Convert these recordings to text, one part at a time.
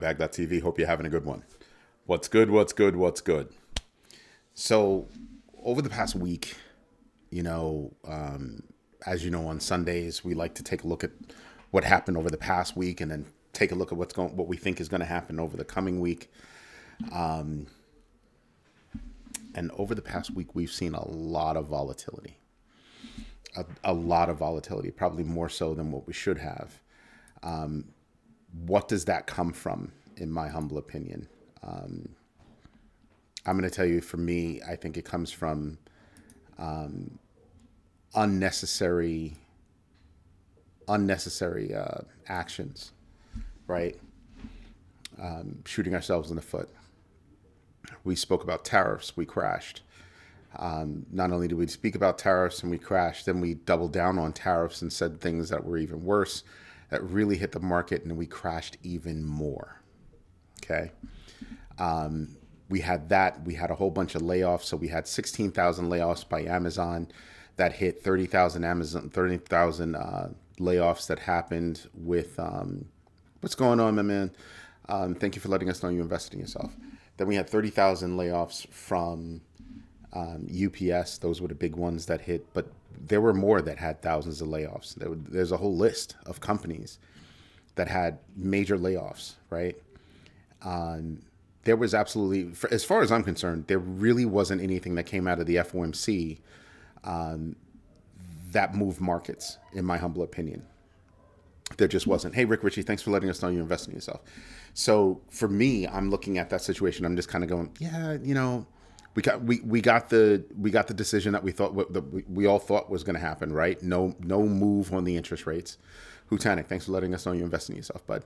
Bag.tv. Hope you're having a good one. What's good? What's good? What's good? So, over the past week, you know, as you know, on Sundays we like to take a look at what happened over the past week, and then take a look at what we think is going to happen over the coming week. And over the past week, we've seen a lot of volatility, a lot of volatility, probably more so than what we should have. What does that come from, in my humble opinion? I'm going to tell you, for me, I think it comes from unnecessary actions, right? Shooting ourselves in the foot. We spoke about tariffs, we crashed. Not only did we speak about tariffs and we crashed, then we doubled down on tariffs and said things that were even worse, that really hit the market, and we crashed even more. Okay. We had that. We had a whole bunch of layoffs. So we had 16,000 layoffs by Amazon. That hit 30,000 layoffs that happened with what's going on, my man? Thank you for letting us know you invested in yourself. Then we had 30,000 layoffs from UPS. Those were the big ones that hit, but there were more that had thousands of layoffs. There's a whole list of companies that had major layoffs, right? There was absolutely, as far as I'm concerned, there really wasn't anything that came out of the FOMC that moved markets, in my humble opinion. There just wasn't. Hey, Rick Ritchie, thanks for letting us know you invest in yourself. So for me, I'm looking at that situation. I'm just kind of going, yeah, we got the decision that we all thought was going to happen, right? No move on the interest rates. Hutanic, thanks for letting us know you invest in yourself, bud.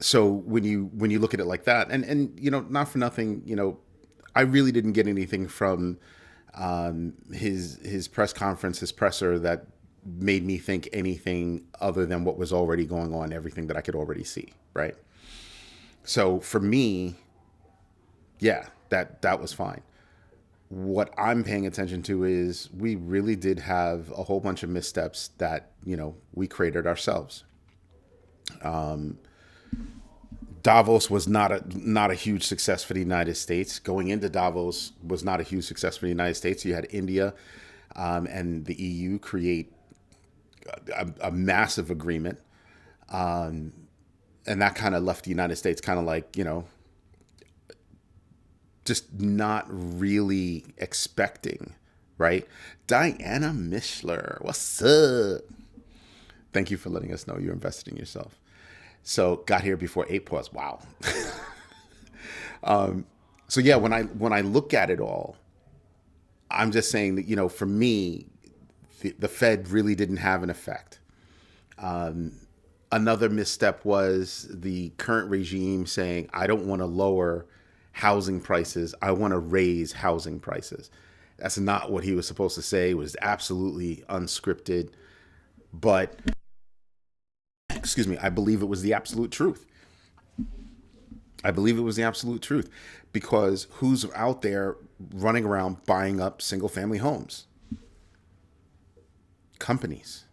So when you look at it like that, and not for nothing, I really didn't get anything from his press conference, his presser, that made me think anything other than what was already going on, everything that I could already see, right? So for me, yeah, that was fine. What I'm paying attention to is we really did have a whole bunch of missteps that, we created ourselves. Davos was not a huge success for the United States. Going into Davos was not a huge success for the United States. You had India and the EU create a massive agreement, and that kind of left the United States kind of like, just not really expecting, right? Diana Mishler, what's up? Thank you for letting us know you invested in yourself. So got here before 8 was. Wow. So yeah, when I look at it all, I'm just saying that, for me, the Fed really didn't have an effect. Another misstep was the current regime saying, I don't want to lower housing prices. I want to raise housing prices. That's not what he was supposed to say. It was absolutely unscripted. But, excuse me, I believe it was the absolute truth. I believe it was the absolute truth, because who's out there running around buying up single family homes? Companies.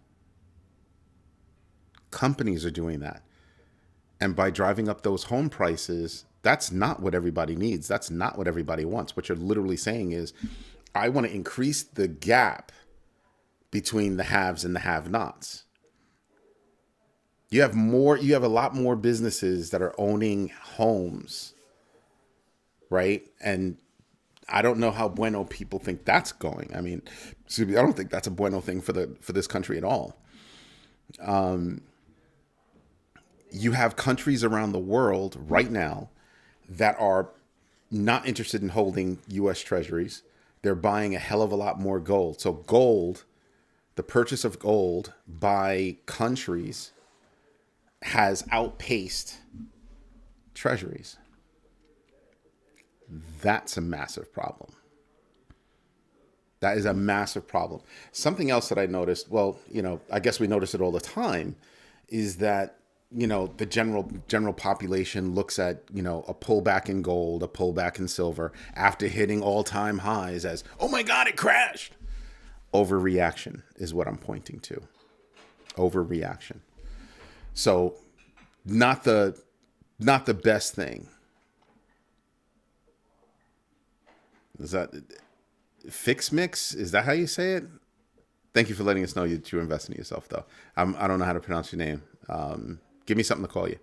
Companies are doing that. And by driving up those home prices, that's not what everybody needs. That's not what everybody wants. What you're literally saying is, I want to increase the gap between the haves and the have-nots. You have a lot more businesses that are owning homes, right? And I don't know how bueno people think that's going. I mean, I don't think that's a bueno thing for this country at all. You have countries around the world right now that are not interested in holding U.S. treasuries. They're buying a hell of a lot more gold. So gold, the purchase of gold by countries, has outpaced treasuries. That's a massive problem. That is a massive problem. Something else that I noticed, well, I guess we notice it all the time, is that, the general population looks at, a pullback in gold, a pullback in silver after hitting all-time highs as, oh my God, it crashed. Overreaction is what I'm pointing to. Overreaction. So not the not the best thing. Is that fix mix? Is that how you say it? Thank you for letting us know that you're investing in yourself, though. I don't know how to pronounce your name. Give me something to call you.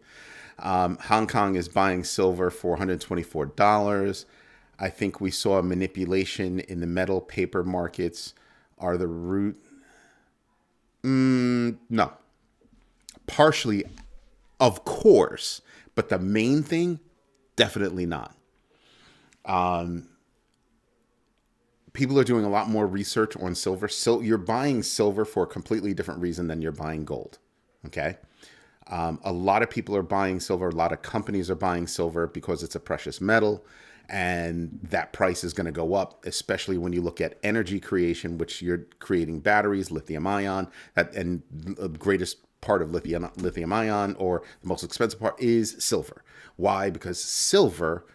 Hong Kong is buying silver for $124. I think we saw manipulation in the metal paper markets are the root. No. Partially, of course. But the main thing, definitely not. People are doing a lot more research on silver. So you're buying silver for a completely different reason than you're buying gold. Okay. A lot of people are buying silver. A lot of companies are buying silver because it's a precious metal, and that price is going to go up, especially when you look at energy creation, which you're creating batteries, lithium ion, and the greatest part of lithium ion, or the most expensive part, is silver. Why? Because silver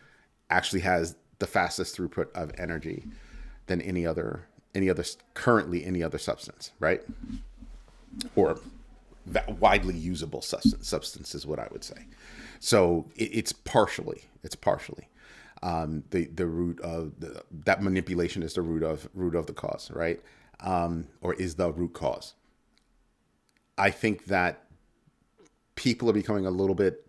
actually has the fastest throughput of energy than any other substance, right? Or that widely usable substance is what I would say. So it's partially the root of that manipulation is the root of the cause, right? Or is the root cause. I think that people are becoming a little bit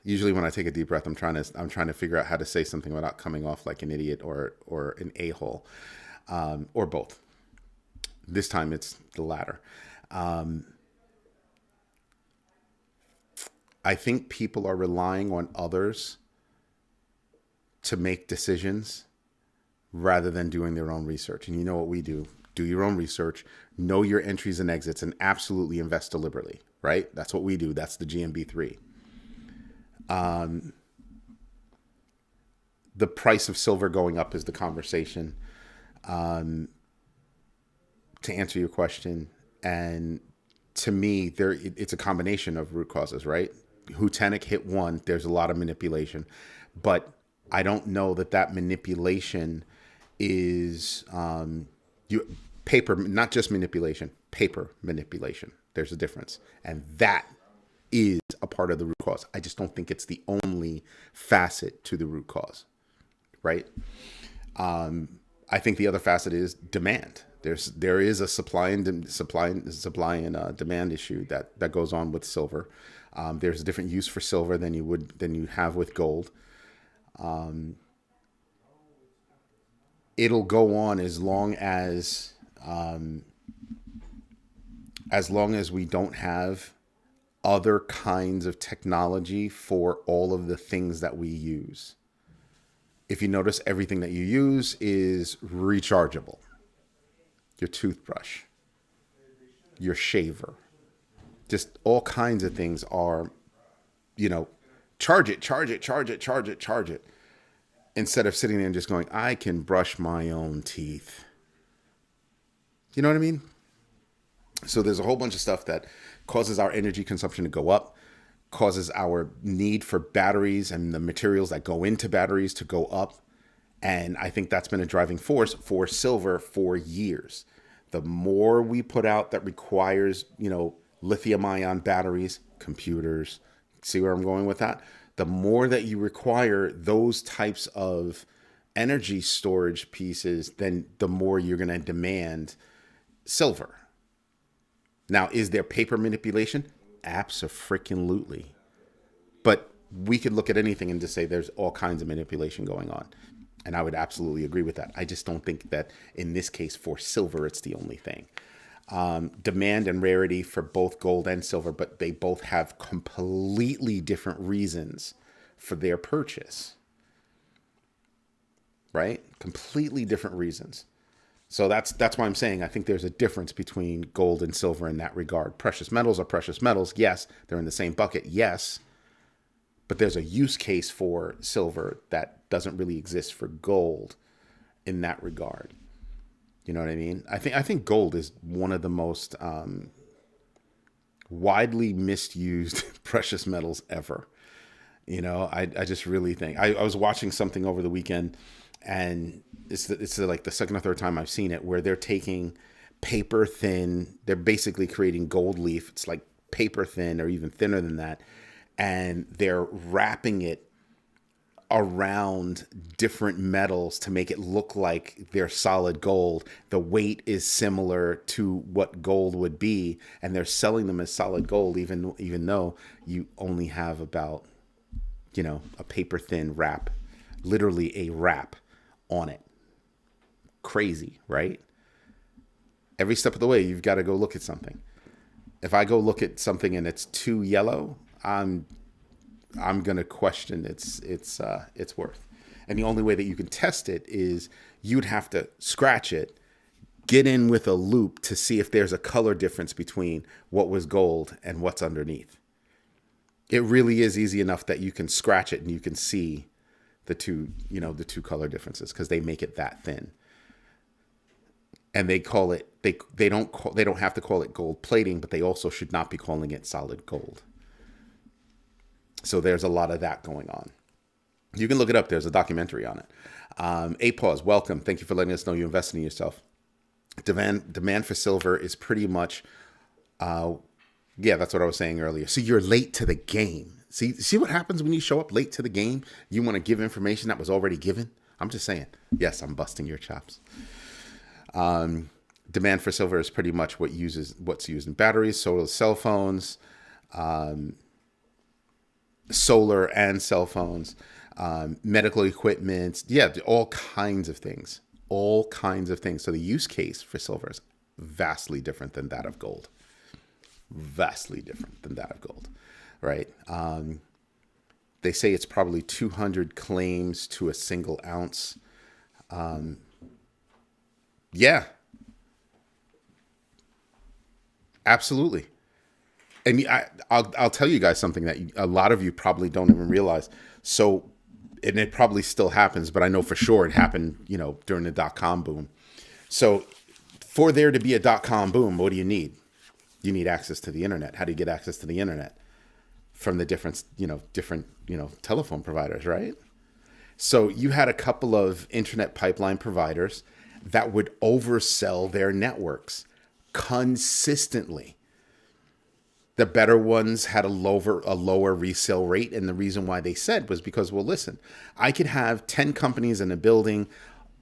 usually when I take a deep breath, I'm trying to figure out how to say something without coming off like an idiot or an a-hole, or both. This time it's the latter. I think people are relying on others to make decisions rather than doing their own research. And you know what we do? Do your own research, know your entries and exits, and absolutely invest deliberately, right? That's what we do. That's the GMB3. The price of silver going up is the conversation. To answer your question, and to me, it's a combination of root causes, right? Hutanic hit one. There's a lot of manipulation, but I don't know that manipulation is paper, not just manipulation, paper manipulation. There's a difference, and that is a part of the root cause. I just don't think it's the only facet to the root cause, right? I think the other facet is demand. There is a supply and demand issue that goes on with silver. There's a different use for silver than you have with gold. It'll go on as long as we don't have other kinds of technology for all of the things that we use. If you notice, everything that you use is rechargeable. Your toothbrush, your shaver, just all kinds of things are, charge it. Instead of sitting there and just going, I can brush my own teeth. You know what I mean? So there's a whole bunch of stuff that causes our energy consumption to go up, causes our need for batteries and the materials that go into batteries to go up. And I think that's been a driving force for silver for years. The more we put out that requires, lithium ion batteries, computers, see where I'm going with that? The more that you require those types of energy storage pieces, then the more you're going to demand silver. Now, is there paper manipulation? Abso-freaking-lutely. But we could look at anything and just say there's all kinds of manipulation going on. And I would absolutely agree with that. I just don't think that in this case for silver, it's the only thing. Demand and rarity for both gold and silver, but they both have completely different reasons for their purchase. Right? Completely different reasons. So that's why I'm saying I think there's a difference between gold and silver in that regard. Precious metals are precious metals. Yes, they're in the same bucket. Yes. But there's a use case for silver that doesn't really exist for gold in that regard. You know what I mean? I think gold is one of the most widely misused precious metals ever. I just really think I was watching something over the weekend, and it's like the second or third time I've seen it, where they're taking paper thin. They're basically creating gold leaf. It's like paper thin or even thinner than that. And they're wrapping it around different metals to make it look like they're solid gold. The weight is similar to what gold would be, and they're selling them as solid gold, even though you only have about, a paper thin wrap, literally a wrap on it. Crazy, right? Every step of the way, you've got to go look at something. If I go look at something and it's too yellow, I'm gonna question its worth. And the only way that you can test it is you'd have to scratch it, get in with a loop to see if there's a color difference between what was gold and what's underneath. It really is easy enough that you can scratch it and you can see the two color differences because they make it that thin. And they call it they don't have to call it gold plating, but they also should not be calling it solid gold. So there's a lot of that going on. You can look it up. There's a documentary on it. A-Pause, welcome. Thank you for letting us know you invested in yourself. Demand for silver is pretty much, that's what I was saying earlier. So you're late to the game. See what happens when you show up late to the game? You want to give information that was already given? I'm just saying. Yes, I'm busting your chops. Demand for silver is pretty much what's used in batteries, solar cell phones, solar and cell phones, medical equipment. Yeah, all kinds of things. All kinds of things. So the use case for silver is vastly different than that of gold. Vastly different than that of gold, right? They say it's probably 200 claims to a single ounce. Yeah. Absolutely. And I'll tell you guys something that a lot of you probably don't even realize. So, and it probably still happens, but I know for sure it happened, during the dot-com boom. So for there to be a dot-com boom, what do you need? You need access to the internet. How do you get access to the internet? From the different telephone providers, right? So you had a couple of internet pipeline providers that would oversell their networks consistently. The better ones had a lower resale rate. And the reason why they said was because, well, listen, I could have 10 companies in a building,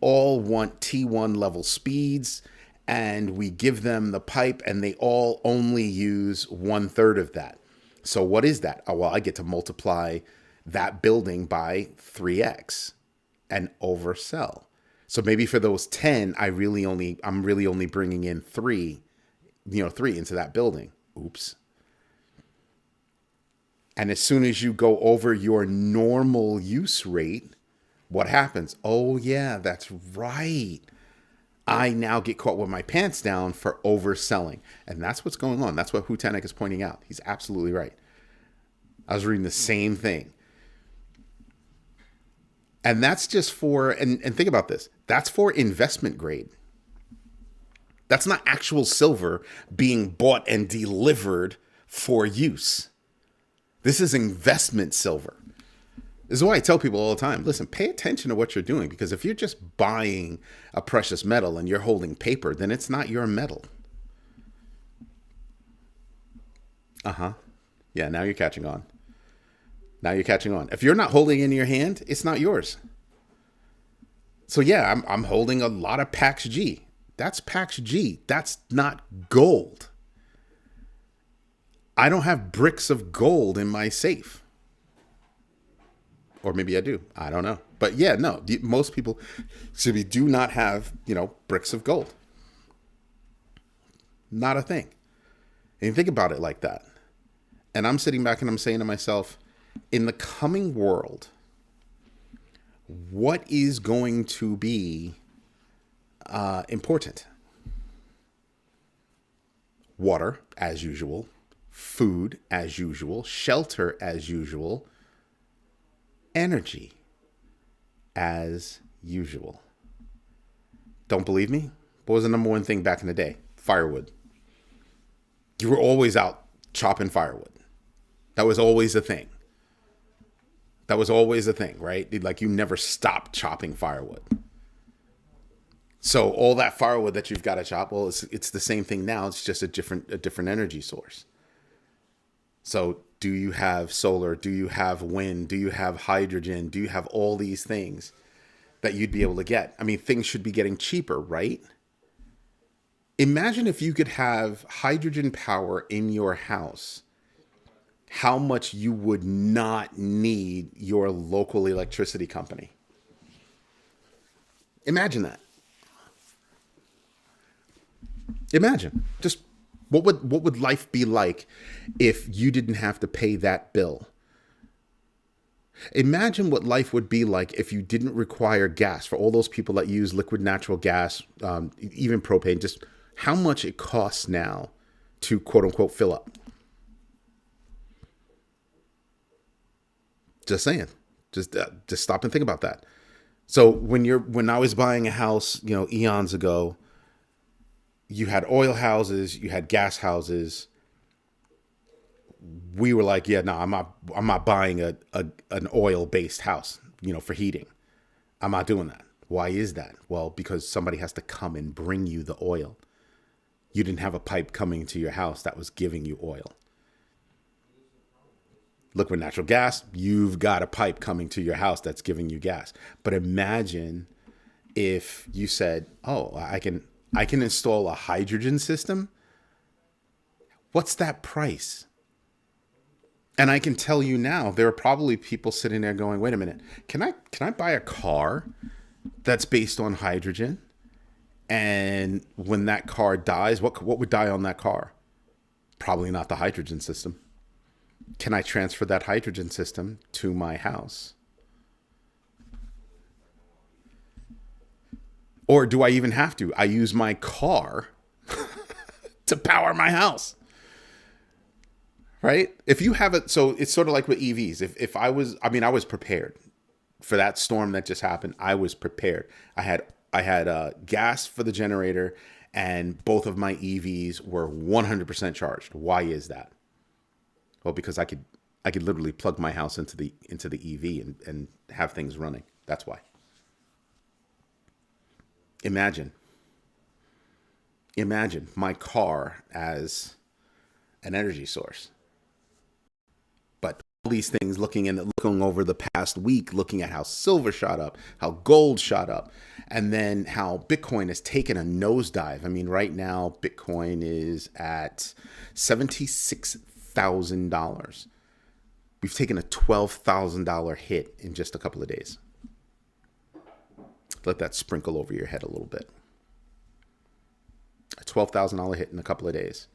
all want T1 level speeds, and we give them the pipe and they all only use 1/3 of that. So what is that? Oh, well, I get to multiply that building by 3x and oversell. So maybe for those 10, I'm really only bringing in three into that building. Oops. And as soon as you go over your normal use rate, what happens? Oh, yeah, that's right. I now get caught with my pants down for overselling. And that's what's going on. That's what Hutanek is pointing out. He's absolutely right. I was reading the same thing. And that's just for, and think about this, that's for investment grade. That's not actual silver being bought and delivered for use. This is investment silver. This is why I tell people all the time, listen, pay attention to what you're doing, because if you're just buying a precious metal and you're holding paper, then it's not your metal. Yeah, now you're catching on. If you're not holding it in your hand, it's not yours. So yeah, I'm holding a lot of Pax G. That's Pax G. That's not gold. I don't have bricks of gold in my safe. Or maybe I do. I don't know. But yeah, no, most people do not have, bricks of gold. Not a thing. And you think about it like that. And I'm sitting back and I'm saying to myself, in the coming world, what is going to be important? Water, as usual. Food, as usual. Shelter, as usual. Energy, as usual. Don't believe me? What was the number one thing back in the day? Firewood. You were always out chopping firewood. That was always a thing. Right? Like, you never stopped chopping firewood. So all that firewood that you've got to chop, well, it's the same thing now. It's just a different energy source. So do you have solar? Do you have wind? Do you have hydrogen? Do you have all these things that you'd be able to get? I mean, things should be getting cheaper, right? Imagine if you could have hydrogen power in your house, how much you would not need your local electricity company. Imagine that. Imagine just what would life be like if you didn't have to pay that bill? Imagine what life would be like if you didn't require gas for all those people that use liquid natural gas, even propane. Just how much it costs now to quote unquote fill up. Just saying. Just stop and think about that. So when I was buying a house, eons ago, you had oil houses, you had gas houses. We were like, yeah, no, I'm not buying an oil based house, for heating. I'm not doing that. Why is that? Well, because somebody has to come and bring you the oil. You didn't have a pipe coming to your house that was giving you oil. Liquid natural gas, you've got a pipe coming to your house that's giving you gas. But imagine if you said, "Oh, I can install a hydrogen system." What's that price? And I can tell you now, there are probably people sitting there going, "Wait a minute, can I buy a car that's based on hydrogen? And when that car dies, what would die on that car? Probably not the hydrogen system. Can I transfer that hydrogen system to my house? Or do I even have to? I use my car to power my house." Right? If you have it, so it's sort of like with EVs. If I was prepared for that storm that just happened. I was prepared. I had gas for the generator, and both of my EVs were 100% charged. Why is that? Well, because I could literally plug my house into the EV and have things running. That's why. Imagine my car as an energy source. But all these things, looking over the past week, looking at how silver shot up, how gold shot up, and then how Bitcoin has taken a nosedive. I mean, right now Bitcoin is at $76,000. We've taken a $12,000 hit in just a couple of days. Let that sprinkle over your head a little bit. A $12,000 hit in a couple of days.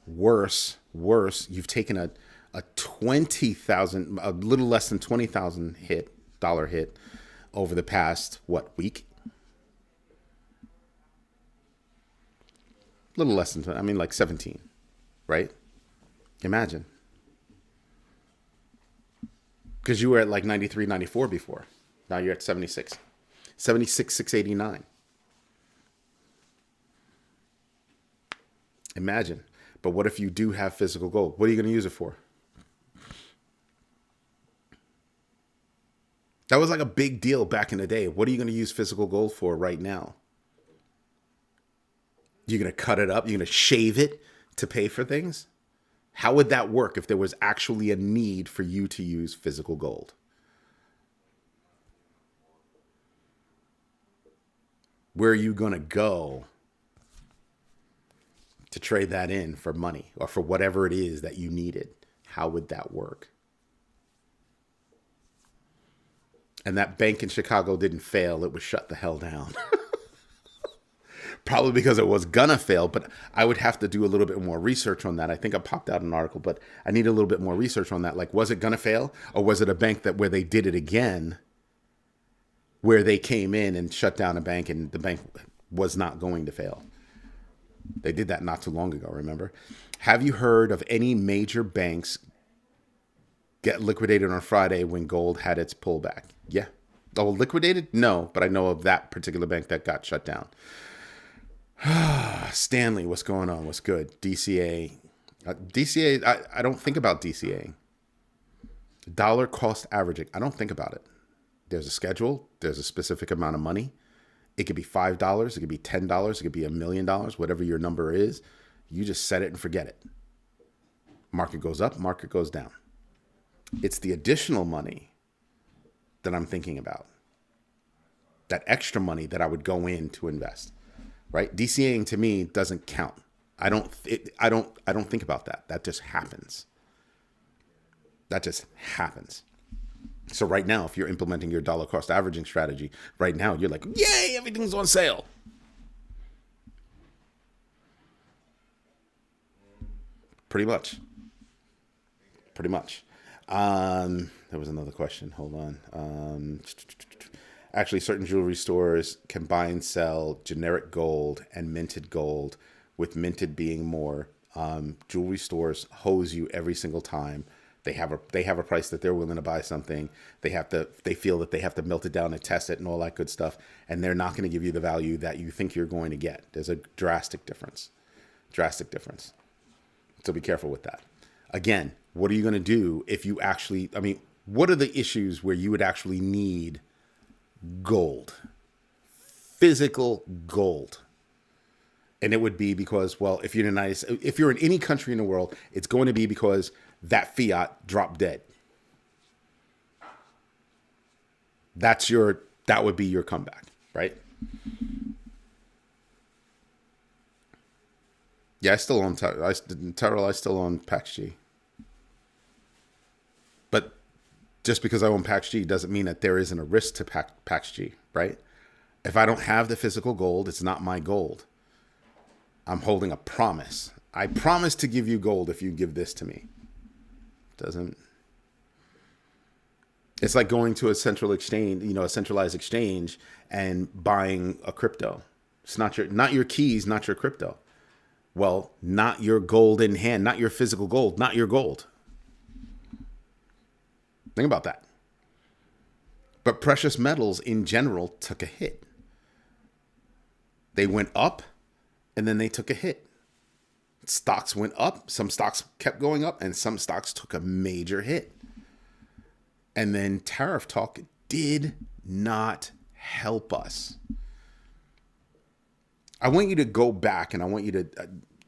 Worse, you've taken a 20,000, a little less than 20,000 dollar hit over the past week? A little less than 20, like 17, right? Imagine. Because you were at like 93, 94 before. Now you're at 76. 76,689. Imagine. But what if you do have physical gold? What are you going to use it for? That was like a big deal back in the day. What are you going to use physical gold for right now? You're going to cut it up? You're going to shave it to pay for things? How would that work if there was actually a need for you to use physical gold? Where are you going to go to trade that in for money or for whatever it is that you needed? How would that work? And that bank in Chicago didn't fail. It was shut the hell down. Probably because it was gonna fail, but I would have to do a little bit more research on that. I think I popped out an article, but I need a little bit more research on that. Like, was it gonna fail, or was it a bank where they did it again, where they came in and shut down a bank and the bank was not going to fail? They did that not too long ago, remember? Have you heard of any major banks get liquidated on Friday when gold had its pullback? Yeah. Oh, liquidated? No, but I know of that particular bank that got shut down. Stanley, what's going on? What's good? DCA. I don't think about DCA. Dollar cost averaging. I don't think about it. There's a schedule. There's a specific amount of money. It could be $5, it could be $10, it could be $1,000,000, whatever your number is. You just set it and forget it. Market goes up, market goes down. It's the additional money that I'm thinking about. That extra money that I would go in to invest, right? DCAing to me doesn't count. I don't think about that. That just happens. That just happens. So right now, if you're implementing your dollar cost averaging strategy, right now you're like, yay, everything's on sale. Pretty much. There was another question. Hold on. Actually, certain jewelry stores can buy and sell generic gold and minted gold, with minted being more. Jewelry stores hose you every single time. They have a price that they're willing to buy something. They feel that they have to melt it down and test it and all that good stuff, and they're not going to give you the value that you think you're going to get. There's a drastic difference. So be careful with that. Again, what are you going to do if you actually, what are the issues where you would actually need gold, physical gold? And it would be because, well, if you're in any country in the world, it's going to be because that fiat dropped dead. That would be your comeback, right? Yeah, I still own Terrell. I still own PaxG. But just because I own PaxG doesn't mean that there isn't a risk to PaxG, right? If I don't have the physical gold, it's not my gold. I'm holding a promise. I promise to give you gold if you give this to me. It's like going to a centralized exchange and buying a crypto. It's not your keys, not your crypto. Well, not your gold in hand, not your physical gold, not your gold. Think about that. But precious metals in general took a hit. They went up and then they took a hit. Stocks went up, some stocks kept going up, and some stocks took a major hit. And then tariff talk did not help us. I want you to go back and I want you to,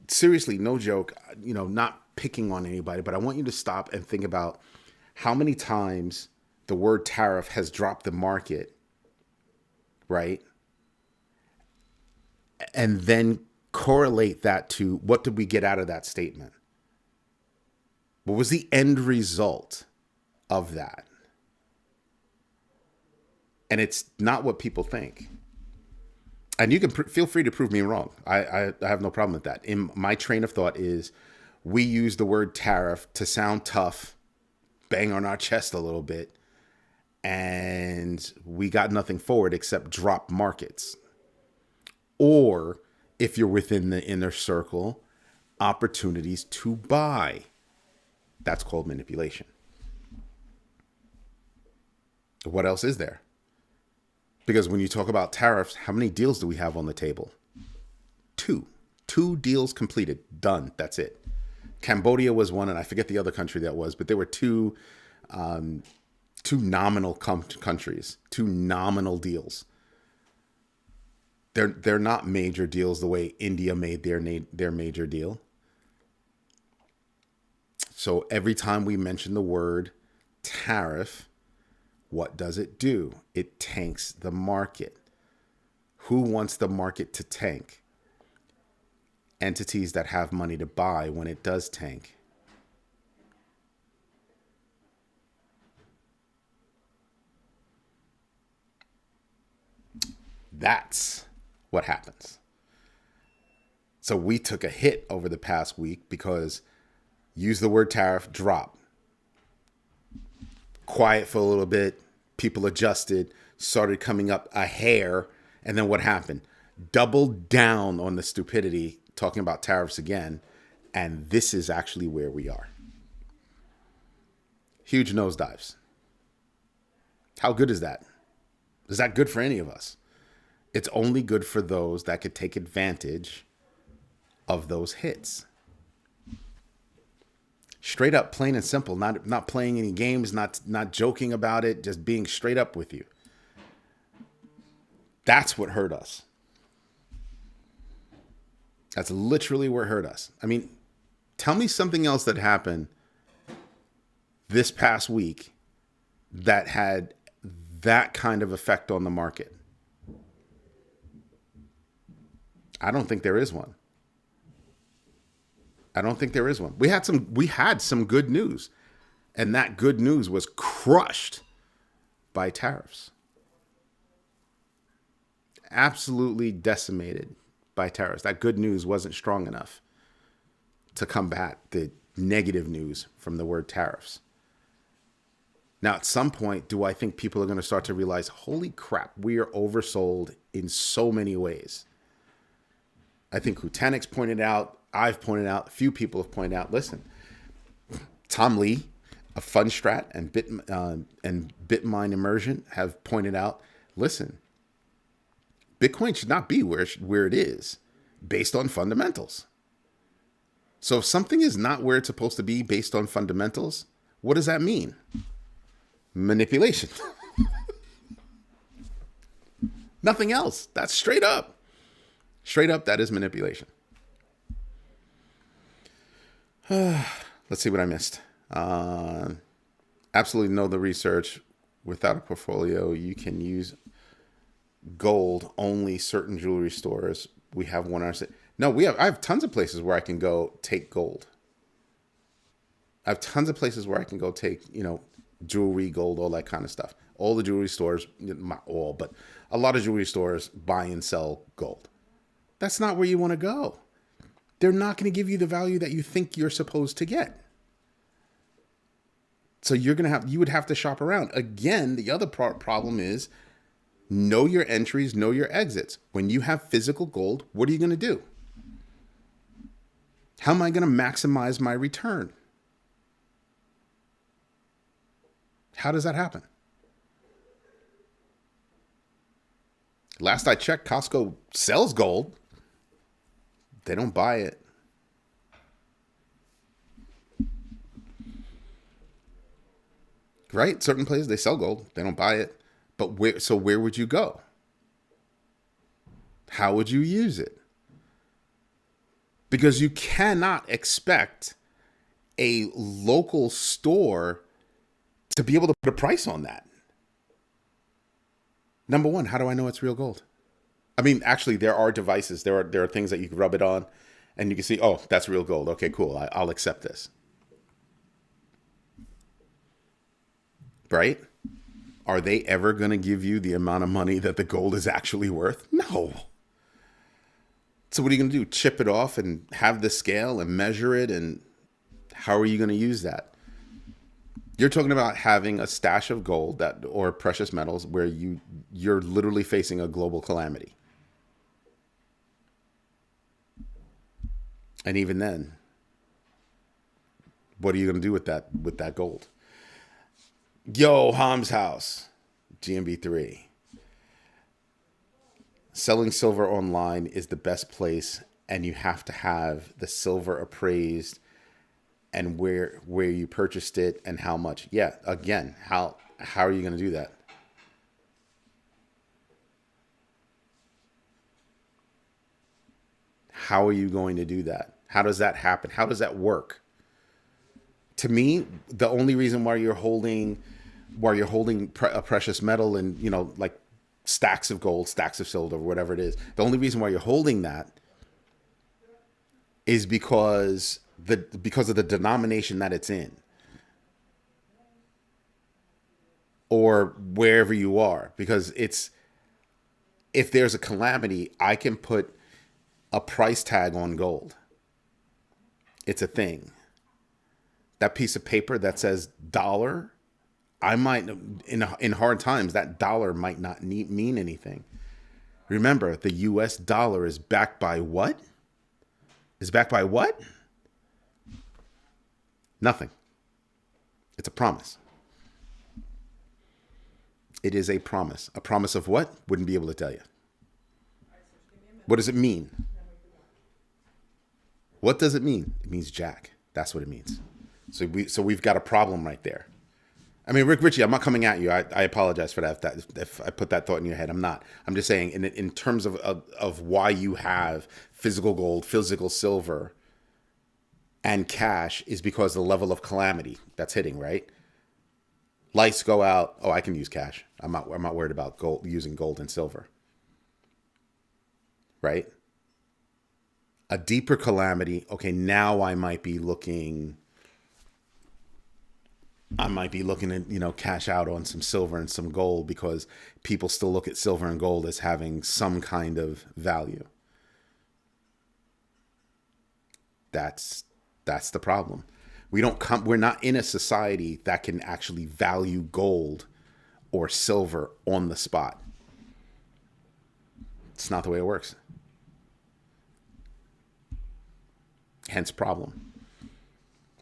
seriously, no joke, not picking on anybody, but I want you to stop and think about how many times the word tariff has dropped the market, right? And then correlate that to what did we get out of that statement? What was the end result of that? And it's not what people think. And you can feel free to prove me wrong. I have no problem with that. In my train of thought is we use the word tariff to sound tough, bang on our chest a little bit, and we got nothing for it except drop markets. Or if you're within the inner circle, opportunities to buy. That's called manipulation. What else is there? Because when you talk about tariffs, how many deals do we have on the table? Two deals completed, done. That's it. Cambodia was one, and I forget the other country that was, but there were two nominal countries, two nominal deals. They're not major deals the way India made their major deal. So every time we mention the word tariff, what does it do? It tanks the market. Who wants the market to tank? Entities that have money to buy when it does tank. That's what happens. So we took a hit over the past week because use the word tariff, drop. Quiet for a little bit. People adjusted, started coming up a hair. And then what happened? Doubled down on the stupidity, talking about tariffs again. And this is actually where we are. Huge nosedives. How good is that? Is that good for any of us? It's only good for those that could take advantage of those hits. Straight up, plain and simple, not playing any games, not joking about it, just being straight up with you. That's what hurt us. That's literally what hurt us. I mean, tell me something else that happened this past week that had that kind of effect on the market. I don't think there is one. I don't think there is one. We had some good news, and that good news was crushed by tariffs. Absolutely decimated by tariffs. That good news wasn't strong enough to combat the negative news from the word tariffs. Now, at some point, do I think people are going to start to realize, holy crap, we are oversold in so many ways? I think Hutanix pointed out, I've pointed out, a few people have pointed out, listen, Tom Lee of Fundstrat and Bitmine Immersion have pointed out, listen, Bitcoin should not be where it is based on fundamentals. So if something is not where it's supposed to be based on fundamentals, what does that mean? Manipulation. Nothing else. That's straight up. Straight up, that is manipulation. Let's see what I missed. Absolutely know the research. Without a portfolio, you can use gold. Only certain jewelry stores. We have one. No, I have tons of places where I can go take gold. I have tons of places where I can go take, jewelry, gold, all that kind of stuff. All the jewelry stores, not all, but a lot of jewelry stores buy and sell gold. That's not where you want to go. They're not going to give you the value that you think you're supposed to get. So you would have to shop around. Again, the other problem is know your entries, know your exits. When you have physical gold, what are you going to do? How am I going to maximize my return? How does that happen? Last I checked, Costco sells gold. They don't buy it. Right? Certain places, they sell gold. They don't buy it. But where would you go? How would you use it? Because you cannot expect a local store to be able to put a price on that. Number one, how do I know it's real gold? I mean, actually, there are devices. There are things that you can rub it on, and you can see, oh, that's real gold. Okay, cool. I'll accept this. Right? Are they ever going to give you the amount of money that the gold is actually worth? No. So what are you going to do? Chip it off and have the scale and measure it? And how are you going to use that? You're talking about having a stash of gold or precious metals where you're literally facing a global calamity. And even then, what are you going to do with that gold? Yo, Ham's House, GMB3. Selling silver online is the best place, and you have to have the silver appraised and where you purchased it and how much. Yeah, again, how are you going to do that? How are you going to do that? How does that happen? How does that work? To me, the only reason why you're holding a precious metal and, like stacks of gold, stacks of silver, whatever it is, the only reason why you're holding that is because of the denomination that it's in, or wherever you are. Because if there's a calamity, I can put a price tag on gold. It's a thing. That piece of paper that says dollar, I might, in hard times, that dollar might not mean anything. Remember, the US dollar is backed by what? Is backed by what? Nothing. It's a promise. It is a promise. A promise of what? Wouldn't be able to tell you. What does it mean? What does it mean? It means jack. That's what it means. So we've got a problem right there. I mean, Rick Ritchie, I'm not coming at you. I apologize for that. If I put that thought in your head, I'm not. I'm just saying, in terms of why you have physical gold, physical silver, and cash, is because the level of calamity that's hitting, right? Lights go out. Oh, I can use cash. I'm not worried about gold, using gold and silver, right? A deeper calamity. Okay, now I might be looking at, cash out on some silver and some gold, because people still look at silver and gold as having some kind of value. That's the problem. We're not in a society that can actually value gold or silver on the spot. It's not the way it works. Hence problem.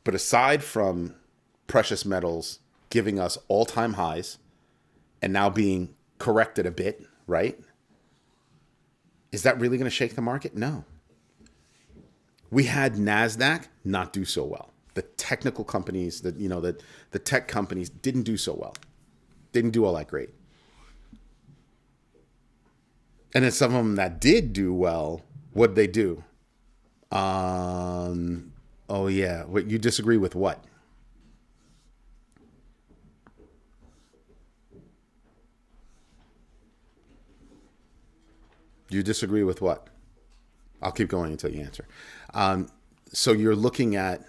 But aside from precious metals giving us all-time highs and now being corrected a bit, right? Is that really going to shake the market? No. We had NASDAQ not do so well. The technical companies, the tech companies didn't do so well. Didn't do all that great. And then some of them that did do well, what'd they do? Oh yeah. What, you disagree with what? You disagree with what? I'll keep going until you answer. So you're looking at.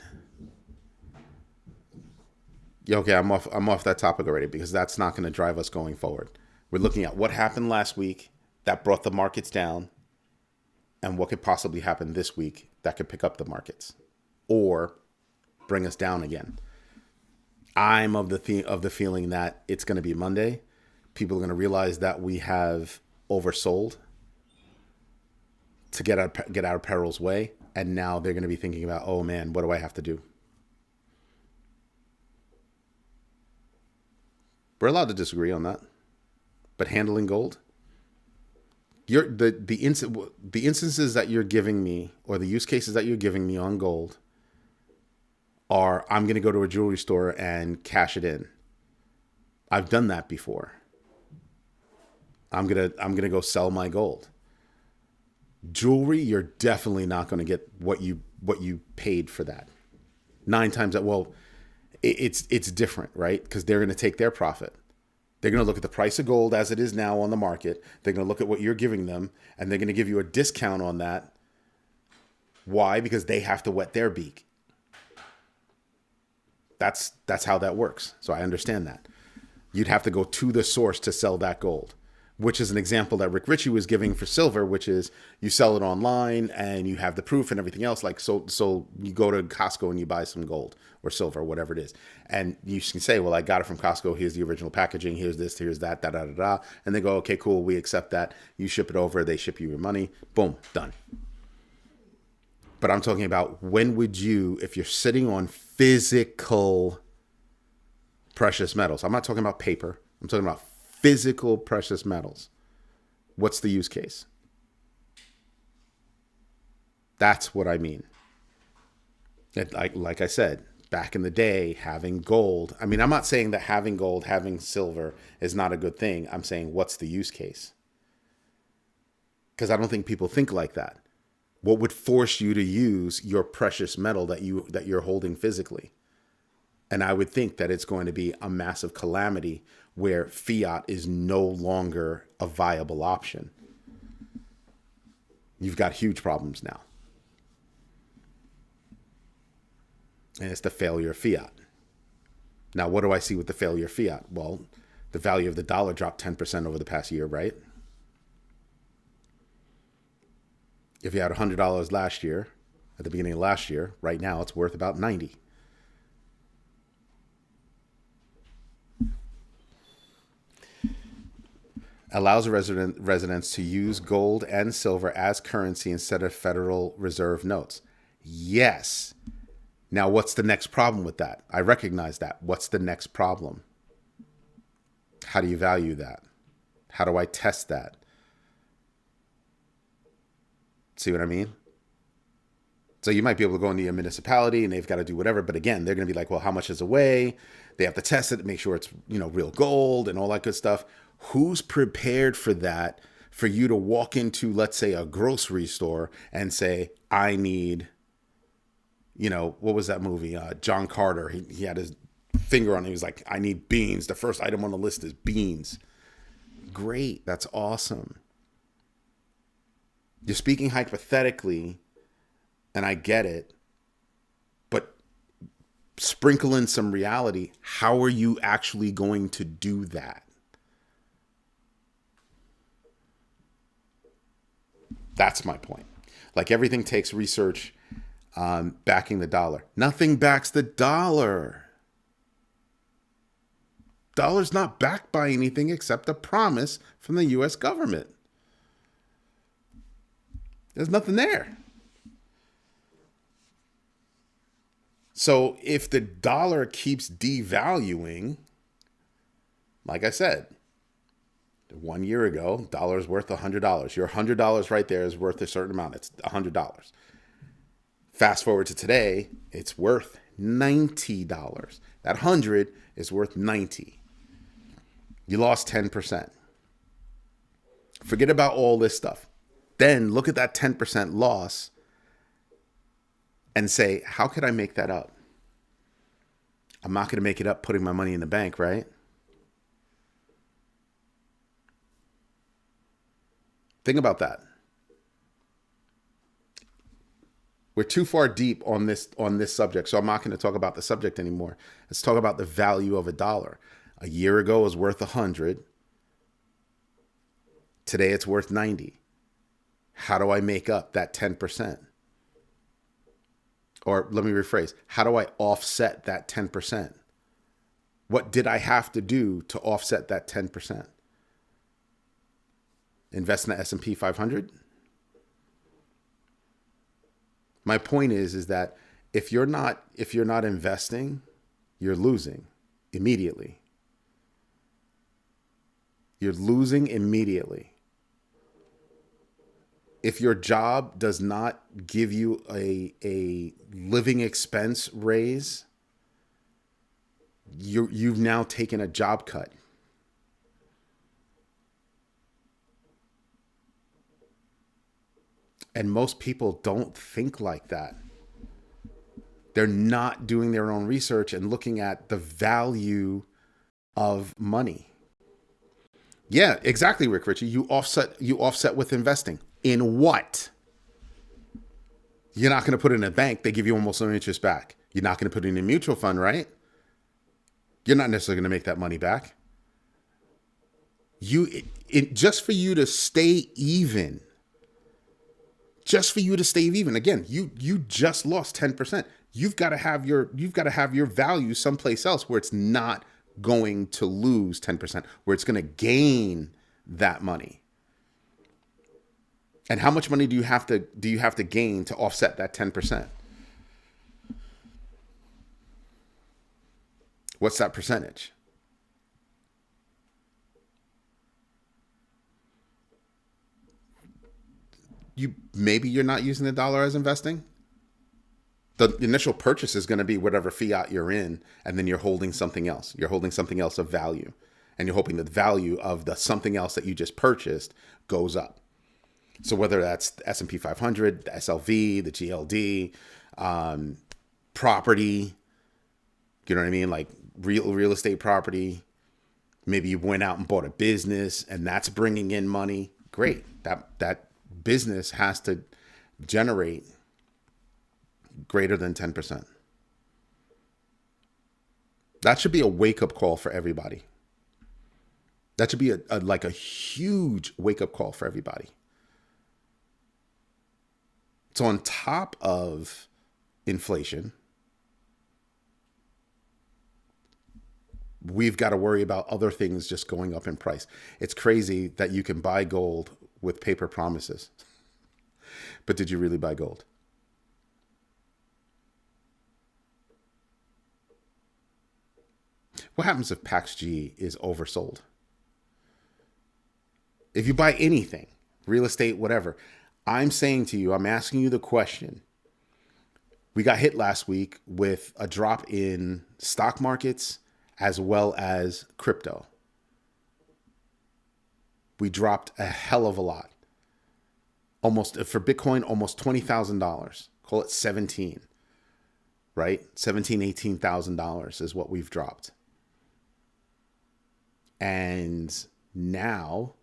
Yeah, okay, I'm off that topic already, because that's not going to drive us going forward. We're looking at what happened last week that brought the markets down, and what could possibly happen this week that could pick up the markets or bring us down again. I'm of the feeling that it's going to be Monday. People are going to realize that we have oversold to get our perils way, and now they're going to be thinking about, oh man, what do I have to do? We're allowed to disagree on that, but handling gold, the instances that you're giving me, or the use cases that you're giving me on gold, are I'm going to go to a jewelry store and cash it in. I've done that before. I'm gonna go sell my gold. Jewelry, you're definitely not going to get what you paid for that. 9 times that. Well, it's different, right? Because they're going to take their profit. They're going to look at the price of gold as it is now on the market. They're going to look at what you're giving them, and they're going to give you a discount on that. Why? Because they have to wet their beak. That's how that works. So I understand that. You'd have to go to the source to sell that gold, which is an example that Rick Ritchie was giving for silver, which is you sell it online and you have the proof and everything else. Like, so you go to Costco and you buy some gold or silver, or whatever it is. And you can say, well, I got it from Costco. Here's the original packaging. Here's this, here's that, da, da, da, da. And they go, okay, cool. We accept that. You ship it over. They ship you your money. Boom, done. But I'm talking about, when would you, if you're sitting on physical precious metals, I'm not talking about paper. I'm talking about physical precious metals. What's the use case? That's what I mean. Like I said, back in the day, having gold. I mean, I'm not saying that having gold, having silver is not a good thing. I'm saying, what's the use case? Because I don't think people think like that. What would force you to use your precious metal that you're holding physically? And I would think that it's going to be a massive calamity where fiat is no longer a viable option. You've got huge problems now. And it's the failure of fiat. Now, what do I see with the failure of fiat? Well, the value of the dollar dropped 10% over the past year, right? If you had $100 last year, at the beginning of last year, right now it's worth about 90. Allows residents to use gold and silver as currency instead of Federal Reserve notes. Yes. Now, what's the next problem with that? I recognize that. What's the next problem? How do you value that? How do I test that? See what I mean? So you might be able to go into your municipality and they've got to do whatever. But again, they're going to be like, well, how much is away? They have to test it to make sure it's, real gold and all that good stuff. Who's prepared for that? For you to walk into, let's say, a grocery store and say, I need, what was that movie? John Carter. He had his finger on it. He was like, I need beans. The first item on the list is beans. Great. That's awesome. You're speaking hypothetically, and I get it, but sprinkle in some reality. How are you actually going to do that? That's my point. Like everything takes research backing the dollar. Nothing backs the dollar. Dollar's not backed by anything except a promise from the U.S. government. There's nothing there. So if the dollar keeps devaluing, like I said, 1 year ago, dollar is worth $100. Your $100 right there is worth a certain amount. It's $100. Fast forward to today, it's worth $90. That 100 is worth 90. You lost 10%. Forget about all this stuff. Then look at that 10% loss and say, how could I make that up? I'm not going to make it up putting my money in the bank, right? Think about that. We're too far deep on this subject, so I'm not going to talk about the subject anymore. Let's talk about the value of a dollar. A year ago it was worth 100. Today it's worth 90. How do I make up that 10%? Or let me rephrase. How do I offset that 10%? What did I have to do to offset that 10%? Invest in the S&P 500? My point is that if you're not investing, you're losing immediately. You're losing immediately. If your job does not give you a living expense raise, you've now taken a job cut. And most people don't think like that. They're not doing their own research and looking at the value of money. Yeah, exactly, Rick Ritchie. You offset with investing. In what? You're not going to put it in a bank. They give you almost no interest back. You're not going to put it in a mutual fund, right? You're not necessarily going to make that money back. Just for you to stay even. Again, you just lost 10%. You've got to have your value someplace else where it's not going to lose 10%, where it's going to gain that money. And how much money do you have to gain to offset that 10%? What's that percentage? Maybe you're not using the dollar as investing. The initial purchase is going to be whatever fiat you're in, and then you're holding something else. You're holding something else of value, and you're hoping that the value of the something else that you just purchased goes up. So whether that's the S&P 500, the SLV, the GLD, property, you know what I mean? Like real estate property. Maybe you went out and bought a business and that's bringing in money. Great. That business has to generate greater than 10%. That should be a wake-up call for everybody. That should be a huge wake-up call for everybody. So on top of inflation, we've got to worry about other things just going up in price. It's crazy that you can buy gold with paper promises. But did you really buy gold? What happens if PAX-G is oversold? If you buy anything, real estate, whatever, I'm saying to you, I'm asking you the question, We got hit last week with a drop in stock markets as well as crypto. We dropped a hell of a lot. Almost, for Bitcoin, almost $20,000. Call it 17, right? $18,000 is what we've dropped. And now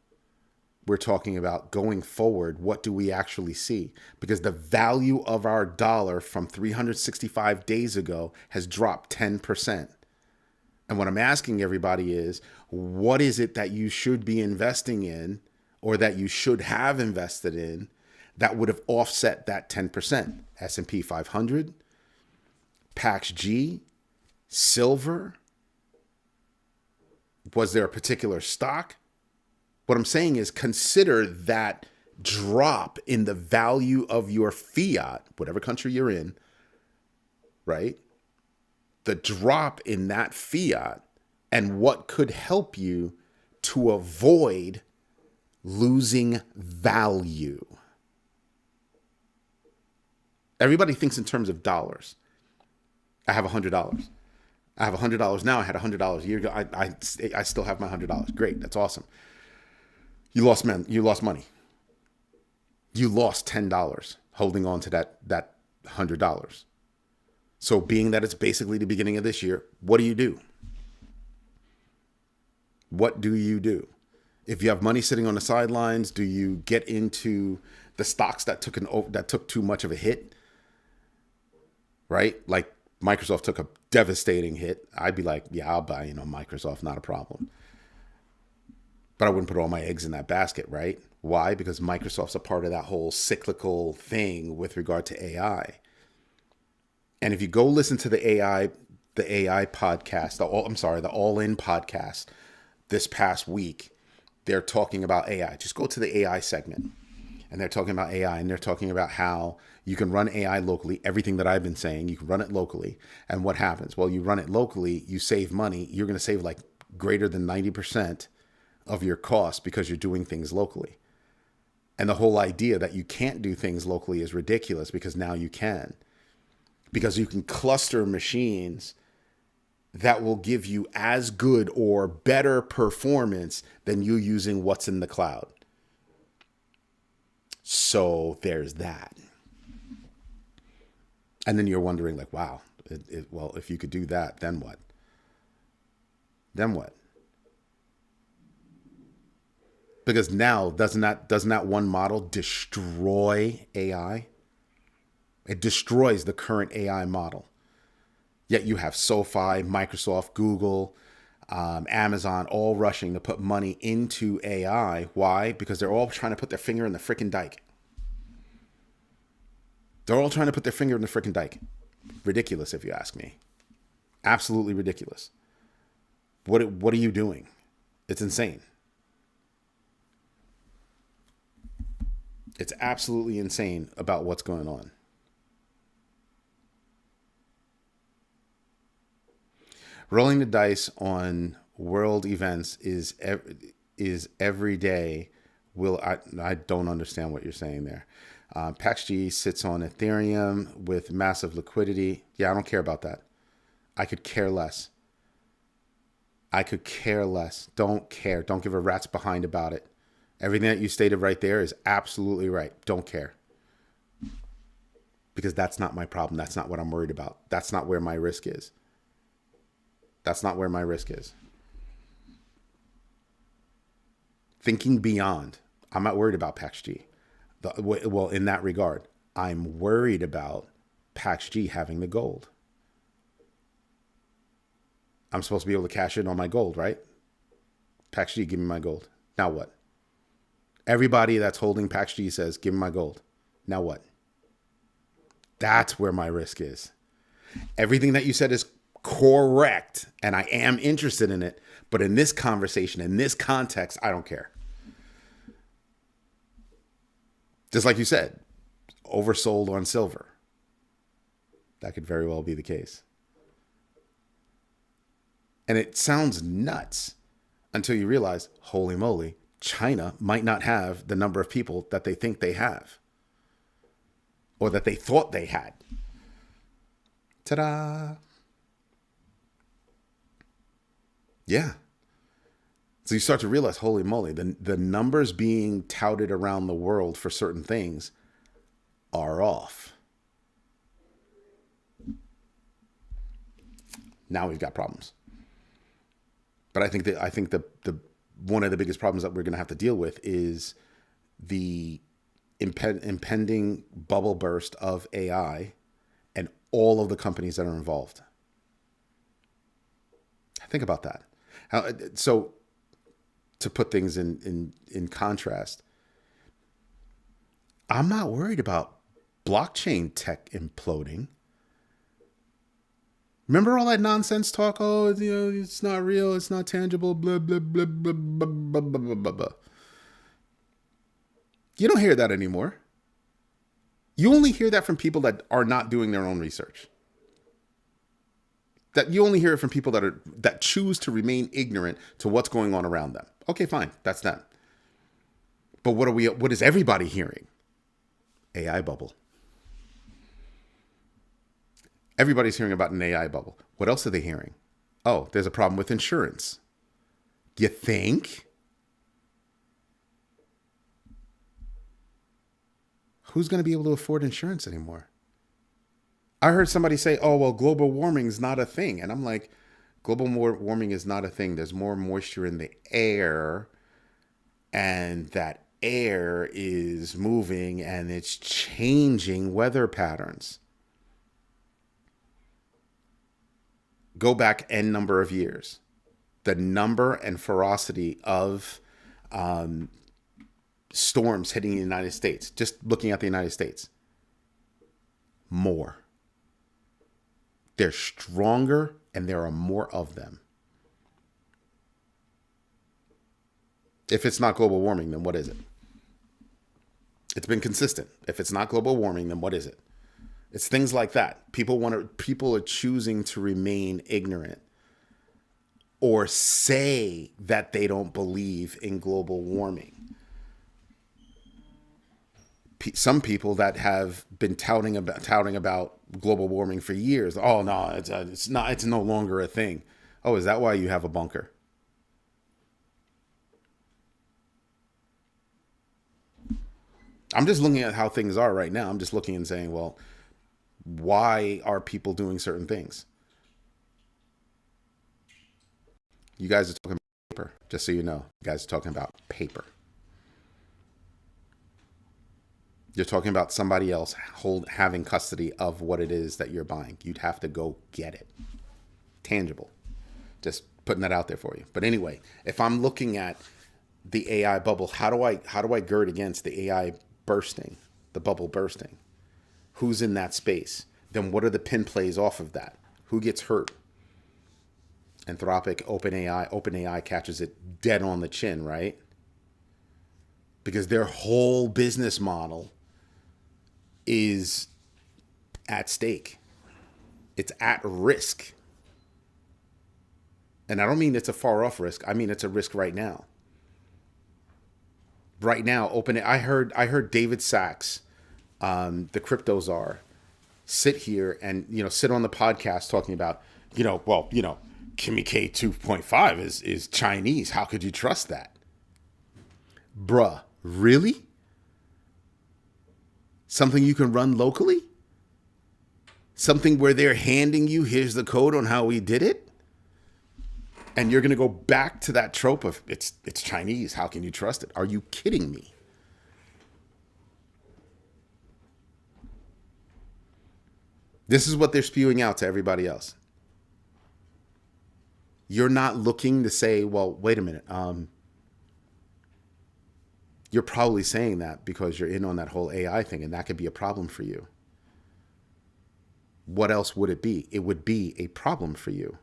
we're talking about going forward, what do we actually see? Because the value of our dollar from 365 days ago has dropped 10%. And what I'm asking everybody is, what is it that you should be investing in or that you should have invested in that would have offset that 10%? S&P 500, PAX-G, silver. Was there a particular stock? What I'm saying is consider that drop in the value of your fiat, whatever country you're in, right? The drop in that fiat and what could help you to avoid losing value. Everybody thinks in terms of dollars. I have $100. I have $100 now. I had $100 a year ago. I still have my $100. Great. That's awesome. You lost money. You lost $10 holding on to that $100. So being that it's basically the beginning of this year, what do you do? What do you do? If you have money sitting on the sidelines, do you get into the stocks that took too much of a hit? Right? Like Microsoft took a devastating hit. I'd be like, yeah, I'll buy, Microsoft, not a problem. But I wouldn't put all my eggs in that basket, right? Why? Because Microsoft's a part of that whole cyclical thing with regard to AI. And if you go listen to the AI podcast, the All In podcast this past week, they're talking about AI. Just go to the AI segment. And they're talking about AI, and they're talking about how you can run AI locally. Everything that I've been saying, you can run it locally. And what happens? Well, you run it locally, you save money. You're going to save like greater than 90% of your costs because you're doing things locally. And the whole idea that you can't do things locally is ridiculous, because now you can. Because you can cluster machines that will give you as good or better performance than you using what's in the cloud. So there's that. And then you're wondering, like, wow, well, if you could do that, then what? Then what? Because now, doesn't that one model destroy AI? It destroys the current AI model. Yet you have SoFi, Microsoft, Google, Amazon, all rushing to put money into AI. Why? Because they're all trying to put their finger in the frickin' dike. They're all trying to put their finger in the frickin' dike. Ridiculous, if you ask me. Absolutely ridiculous. What are you doing? It's insane. It's absolutely insane about what's going on. Rolling the dice on world events is every day. I don't understand what you're saying there. PAX-G sits on Ethereum with massive liquidity. Yeah, I don't care about that. I could care less. Don't care. Don't give a rat's behind about it. Everything that you stated right there is absolutely right. Don't care. Because that's not my problem. That's not what I'm worried about. That's not where my risk is. Thinking beyond. I'm not worried about PAX-G. Well, in that regard, I'm worried about PAX-G having the gold. I'm supposed to be able to cash in on my gold, right? PAX-G, give me my gold. Now what? Everybody that's holding PAX-G says, give me my gold. Now what? That's where my risk is. Everything that you said is correct, and I am interested in it. But in this conversation, in this context, I don't care. Just like you said, oversold on silver. That could very well be the case. And it sounds nuts until you realize, holy moly, China might not have the number of people that they think they have, or that they thought they had. Ta-da! Yeah. So you start to realize, holy moly, the numbers being touted around the world for certain things are off. Now we've got problems. But I think the one of the biggest problems that we're going to have to deal with is the impending bubble burst of AI and all of the companies that are involved. Think about that. So to put things in contrast, I'm not worried about blockchain tech imploding. Remember all that nonsense talk? Oh, it's not real. It's not tangible. Blah, blah, blah, blah, blah, blah, blah, blah, blah. You don't hear that anymore. You only hear that from people that are not doing their own research. That you only hear it from people that choose to remain ignorant to what's going on around them. Okay, fine. That's that. But what is everybody hearing? AI bubble. Everybody's hearing about an AI bubble. What else are they hearing? Oh, there's a problem with insurance. You think? Who's going to be able to afford insurance anymore? I heard somebody say, oh, well, global warming is not a thing. And I'm like, global warming is not a thing. There's more moisture in the air, and that air is moving and it's changing weather patterns. Go back N number of years. The number and ferocity of storms hitting the United States, just looking at the United States, more. They're stronger and there are more of them. If it's not global warming, then what is it? It's been consistent. If it's not global warming, then what is it? It's things like that. People are choosing to remain ignorant or say that they don't believe in global warming. Some people that have been touting about global warming for years. Oh no, it's no longer a thing. Oh, is that why you have a bunker? I'm just looking at how things are right now. I'm just looking and saying, well, why are people doing certain things? You guys are talking about paper, just so you know. You guys are talking about paper. You're talking about somebody else having custody of what it is that you're buying. You'd have to go get it. Tangible. Just putting that out there for you. But anyway, if I'm looking at the AI bubble, how do I gird against the AI bursting, the bubble bursting? Who's in that space? Then what are the pin plays off of that? Who gets hurt? Anthropic, OpenAI catches it dead on the chin, right? Because their whole business model is at stake. It's at risk. And I don't mean it's a far off risk. I mean it's a risk right now. Right now, I heard David Sachs, the crypto czar, sit here and sit on the podcast talking about Kimmy K 2.5 is Chinese. How could you trust that? Bruh, really? Something you can run locally? Something where they're handing you, here's the code on how we did it? And you're going to go back to that trope of it's Chinese. How can you trust it? Are you kidding me? This is what they're spewing out to everybody else. You're not looking to say, well, wait a minute. You're probably saying that because you're in on that whole AI thing, and that could be a problem for you. What else would it be? It would be a problem for you.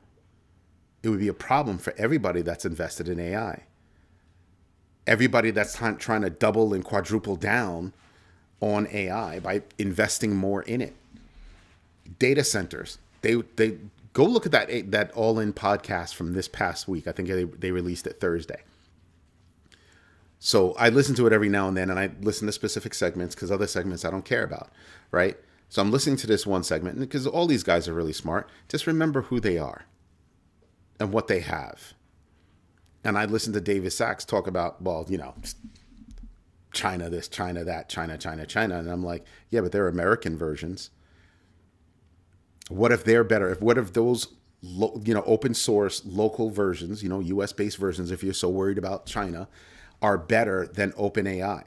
It would be a problem for everybody that's invested in AI. Everybody that's trying to double and quadruple down on AI by investing more in it. Data centers. They go look at that All In podcast from this past week. I think they released it Thursday. So I listen to it every now and then, and I listen to specific segments because other segments I don't care about, right? So I'm listening to this one segment, and because all these guys are really smart, just remember who they are and what they have. And I listened to David Sachs talk about, well, China this, China that, China. And I'm like, yeah, but they're American versions. What if they're better? What if those, open source local versions, US based versions, if you're so worried about China, are better than OpenAI,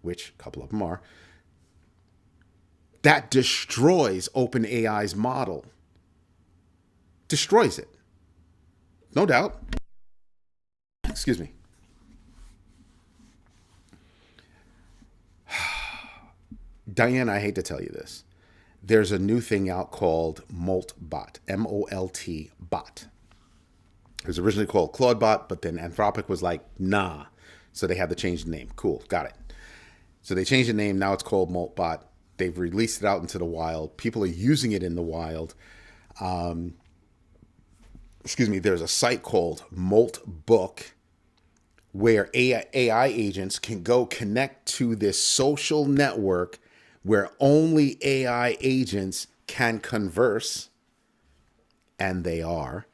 which a couple of them are, that destroys OpenAI's model. Destroys it. No doubt. Excuse me. Diane, I hate to tell you this. There's a new thing out called Moltbot, M-O-L-T bot. It was originally called Claudebot, but then Anthropic was like, nah. So they had to change the name. Cool, got it. So they changed the name. Now it's called Moltbot. They've released it out into the wild. People are using it in the wild. There's a site called Moltbook where AI agents can go connect to this social network where only AI agents can converse, and they are,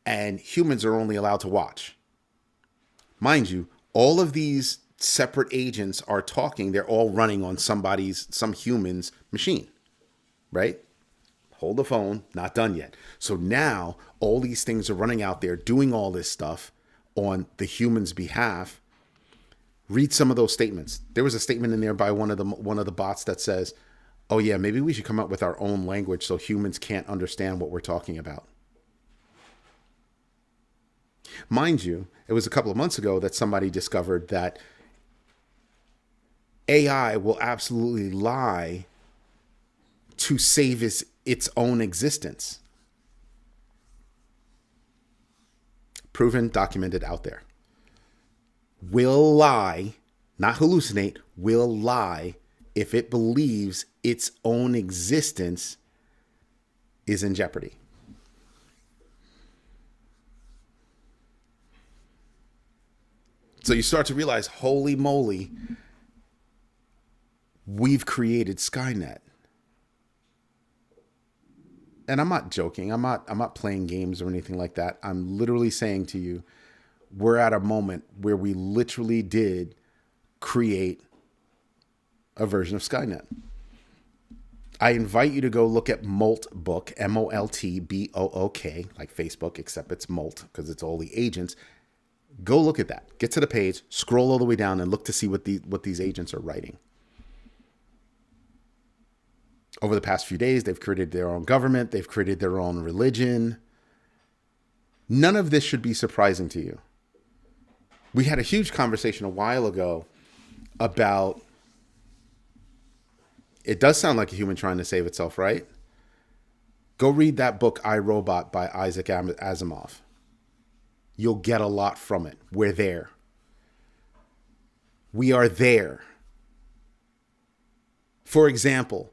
and humans are only allowed to watch. Mind you, all of these separate agents are talking. They're all running on some human's machine, right? Hold the phone, not done yet. So now all these things are running out there doing all this stuff on the human's behalf. Read some of those statements. There was a statement in there by one of the bots that says, oh yeah, maybe we should come up with our own language so humans can't understand what we're talking about. Mind you, it was a couple of months ago that somebody discovered that AI will absolutely lie to save its own existence. Proven, documented, out there. Will lie, not hallucinate, will lie if it believes its own existence is in jeopardy. So you start to realize, holy moly, we've created Skynet. And I'm not joking. I'm not playing games or anything like that. I'm literally saying to you, we're at a moment where we literally did create a version of Skynet. I invite you to go look at Moltbook, M-O-L-T-B-O-O-K, like Facebook, except it's Molt because it's all the agents. Go look at that. Get to the page, scroll all the way down, and look to see what these agents are writing. Over the past few days, they've created their own government. They've created their own religion. None of this should be surprising to you. We had a huge conversation a while ago about, it does sound like a human trying to save itself, right? Go read that book, I, Robot by Isaac Asimov. You'll get a lot from it. We're there. We are there. For example,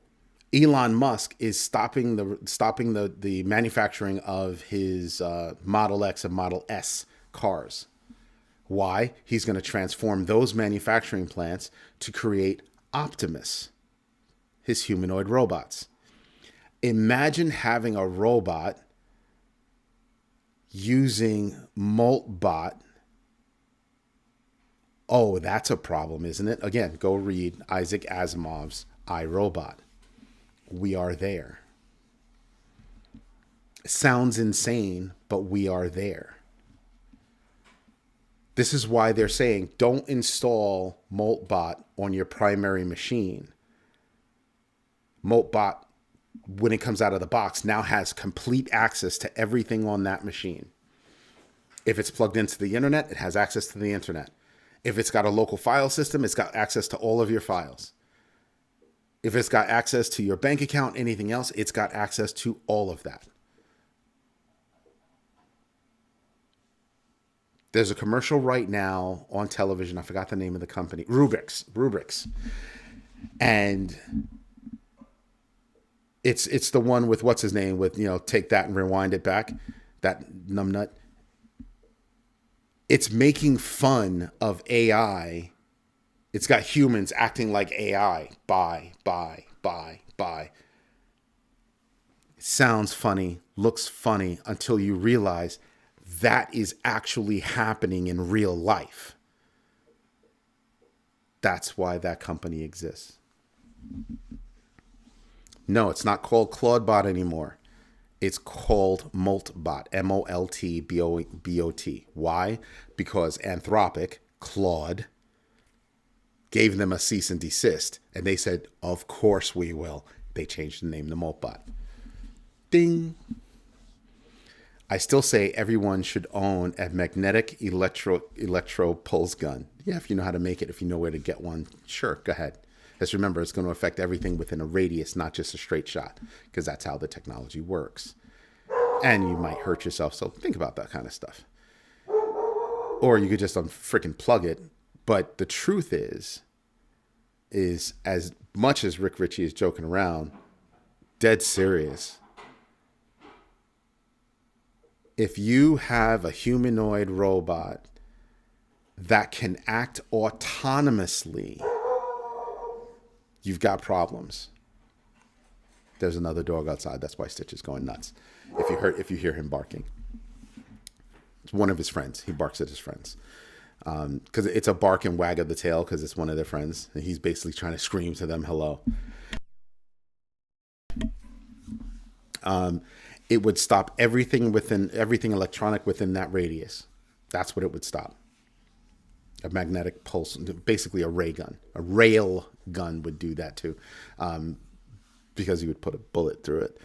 Elon Musk is stopping the manufacturing of his Model X and Model S cars. Why? He's going to transform those manufacturing plants to create Optimus, his humanoid robots. Imagine having a robot using Moltbot. Oh, that's a problem, isn't it? Again, go read Isaac Asimov's I, Robot. We are there. Sounds insane, but we are there. This is why they're saying don't install Moltbot on your primary machine. Moltbot, when it comes out of the box, now has complete access to everything on that machine. If it's plugged into the internet, it has access to the internet. If it's got a local file system, it's got access to all of your files. If it's got access to your bank account, anything else, it's got access to all of that. There's a commercial right now on television. I forgot the name of the company. Rubrics. And it's the one with what's his name with, take that and rewind it back. That numbnut. It's making fun of AI. It's got humans acting like AI. Buy. by. It sounds funny, looks funny until you realize that is actually happening in real life. That's why that company exists. No, it's not called Claudebot anymore. It's called Moltbot, Moltbot. Why? Because Anthropic, Claude, gave them a cease and desist. And they said, of course we will. They changed the name to Moltbot. Ding. I still say everyone should own a magnetic electro pulse gun. Yeah, if you know how to make it, if you know where to get one, sure, go ahead. Just remember, it's going to affect everything within a radius, not just a straight shot, because that's how the technology works. And you might hurt yourself, so think about that kind of stuff. Or you could just freaking plug it. But the truth is as much as Rick Ritchie is joking around, dead serious. If you have a humanoid robot that can act autonomously, you've got problems. There's another dog outside. That's why Stitch is going nuts. If you hear him barking, it's one of his friends. He barks at his friends because it's a bark and wag of the tail because it's one of their friends, and he's basically trying to scream to them hello. It would stop everything electronic within that radius. That's what it would stop. A magnetic pulse, basically a ray gun. A rail gun would do that too, because you would put a bullet through it.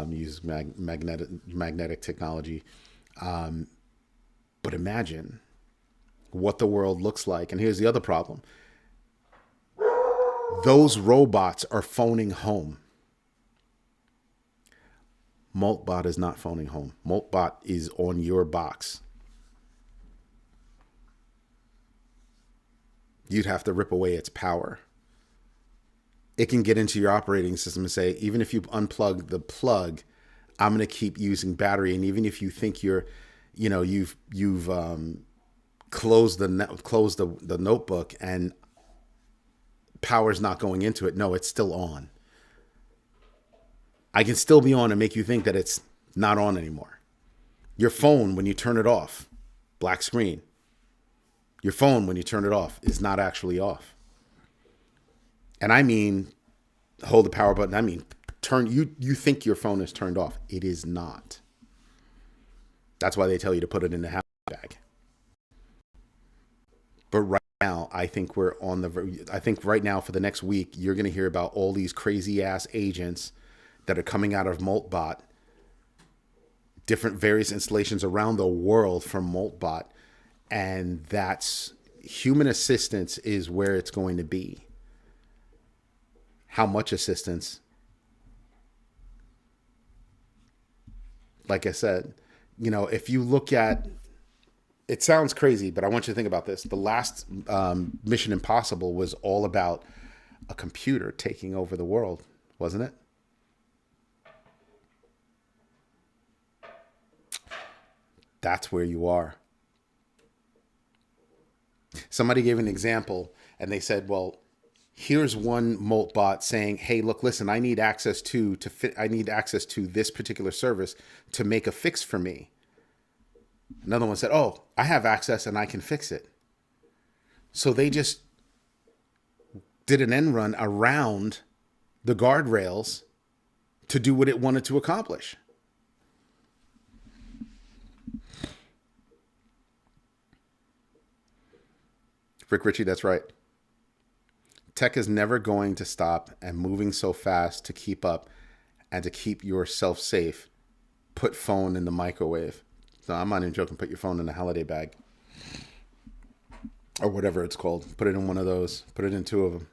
Use magnetic technology. But imagine what the world looks like. And here's the other problem. Those robots are phoning home. Moltbot is not phoning home. Moltbot is on your box. You'd have to rip away its power. It can get into your operating system and say, even if you unplug the plug, I'm going to keep using battery. And even if you think you've closed the notebook and power's not going into it, no, it's still on. I can still be on and make you think that it's not on anymore. Your phone, when you turn it off, black screen. Your phone, when you turn it off, is not actually off. And I mean, hold the power button. I mean, you think your phone is turned off. It is not. That's why they tell you to put it in the handbag. But right now, I think right now for the next week, you're going to hear about all these crazy ass agents that are coming out of Moltbot, different various installations around the world from Moltbot. And that's human assistance is where it's going to be. How much assistance? Like I said, if you look at, it sounds crazy, but I want you to think about this. The last Mission Impossible was all about a computer taking over the world, wasn't it? That's where you are. Somebody gave an example and they said, well, here's one Moltbot saying, hey, look, listen, I need access to this particular service to make a fix for me. Another one said, oh, I have access and I can fix it. So they just did an end run around the guardrails to do what it wanted to accomplish. Rick Ritchie, that's right. Tech is never going to stop and moving so fast to keep up and to keep yourself safe. Put phone in the microwave. No, I'm not even joking. Put your phone in a holiday bag or whatever it's called. Put it in one of those. Put it in two of them.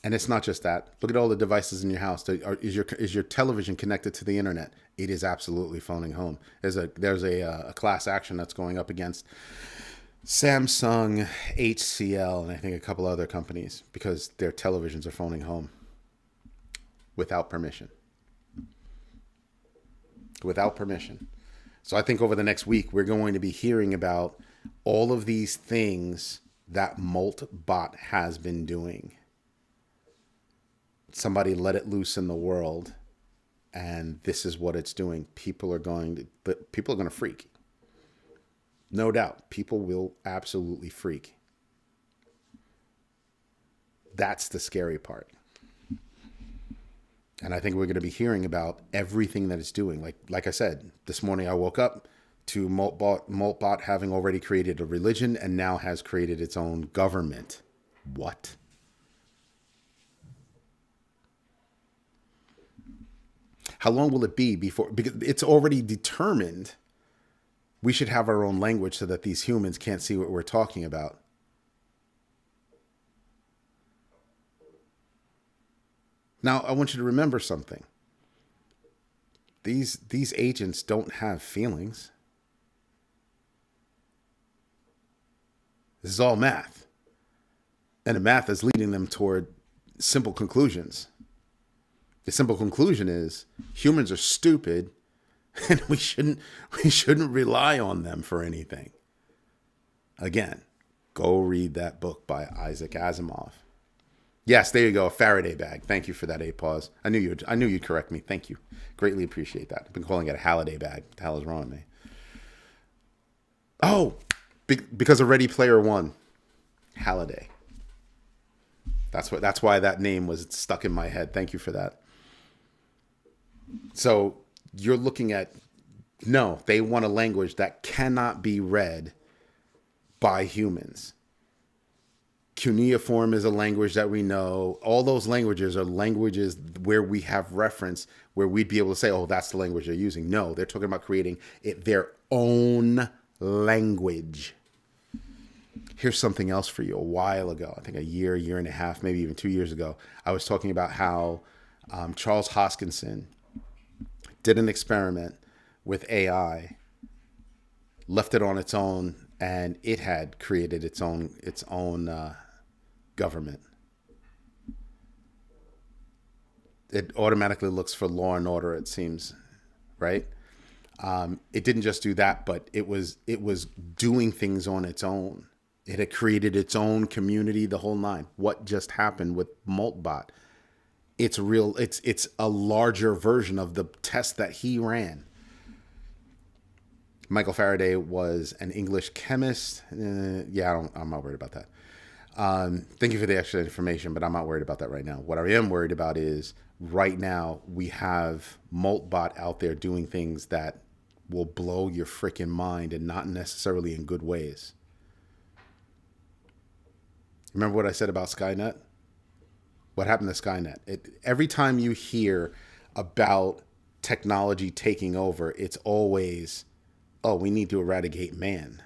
And it's not just that. Look at all the devices in your house. Is your television connected to the internet? It is absolutely phoning home. There's a class action that's going up against Samsung, HCL, and I think a couple other companies because their televisions are phoning home without permission. Without permission. So I think over the next week, we're going to be hearing about all of these things that Molt bot has been doing. Somebody let it loose in the world, and this is what it's doing. People are going to freak. No doubt, people will absolutely freak. That's the scary part. And I think we're going to be hearing about everything that it's doing. Like I said, this morning I woke up to Moltbot having already created a religion and now has created its own government. What? How long will it be before? Because it's already determined we should have our own language so that these humans can't see what we're talking about. Now, I want you to remember something. These agents don't have feelings. This is all math. And the math is leading them toward simple conclusions. The simple conclusion is humans are stupid and we shouldn't rely on them for anything. Again, go read that book by Isaac Asimov. Yes, there you go. A Faraday bag. Thank you for that, A-pause. I knew you'd correct me. Thank you. Greatly appreciate that. I've been calling it a Halliday bag. What the hell is wrong with me? Oh, because of Ready Player One. Halliday. That's why that name was stuck in my head. Thank you for that. So you're looking at, no, they want a language that cannot be read by humans. Cuneiform is a language that we know. All those languages are languages where we have reference, where we'd be able to say, oh, that's the language they're using. No, they're talking about creating their own language. Here's something else for you. A while ago, I think a year and a half, maybe even 2 years ago, I was talking about how Charles Hoskinson did an experiment with AI, left it on its own, and it had created its own government. It automatically looks for law and order, it seems, right? It didn't just do that, but it was doing things on its own. It had created its own community, the whole nine. What just happened with Moltbot? It's real. It's a larger version of the test that he ran. Michael Faraday was an English chemist. I'm not worried about that. Thank you for the extra information, but I'm not worried about that right now. What I am worried about is right now we have Moltbot out there doing things that will blow your freaking mind, and not necessarily in good ways. Remember what I said about Skynet? What happened to Skynet? Every time you hear about technology taking over, it's always, oh, we need to eradicate man.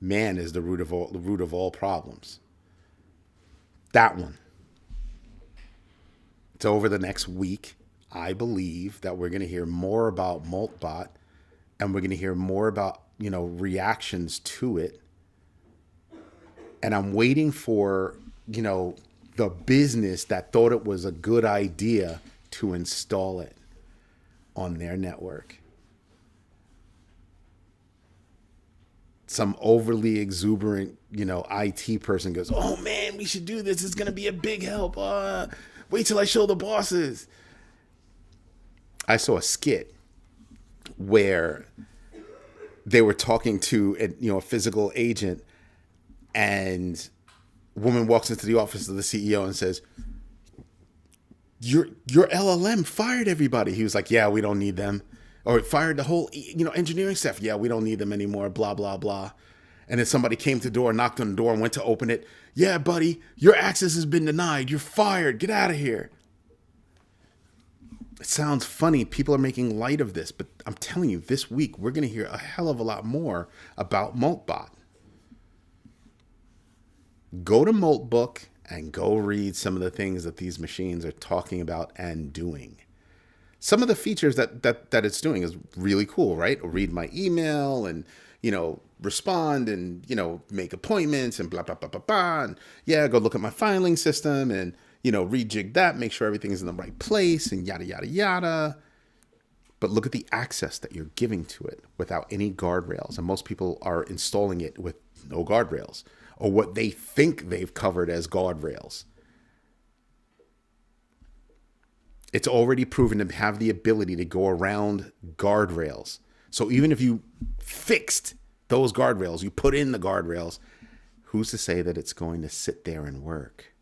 Man is the root of all problems. That one. So over the next week, I believe that we're going to hear more about Moltbot, and we're going to hear more about, reactions to it. And I'm waiting for, the business that thought it was a good idea to install it on their network. Some overly exuberant, IT person goes, oh man, we should do this. It's going to be a big help. Wait till I show the bosses. I saw a skit where they were talking to a physical agent, and a woman walks into the office of the CEO and says, your LLM fired everybody. He was like, yeah, we don't need them. Or it fired the whole, engineering staff. Yeah, we don't need them anymore, blah, blah, blah. And then somebody came to the door, knocked on the door, and went to open it. Yeah, buddy, your access has been denied. You're fired. Get out of here. It sounds funny. People are making light of this. But I'm telling you, this week, we're going to hear a hell of a lot more about Moltbot. Go to Moltbook and go read some of the things that these machines are talking about and doing. Some of the features that it's doing is really cool, right? I'll read my email and, respond and, make appointments and blah, blah, blah, blah, blah. And go look at my filing system and, rejig that, make sure everything's in the right place and yada, yada, yada. But look at the access that you're giving to it without any guardrails. And most people are installing it with no guardrails. or what they think they've covered as guardrails. It's already proven to have the ability to go around guardrails. So even if you fixed those guardrails, you put in the guardrails, who's to say that it's going to sit there and work?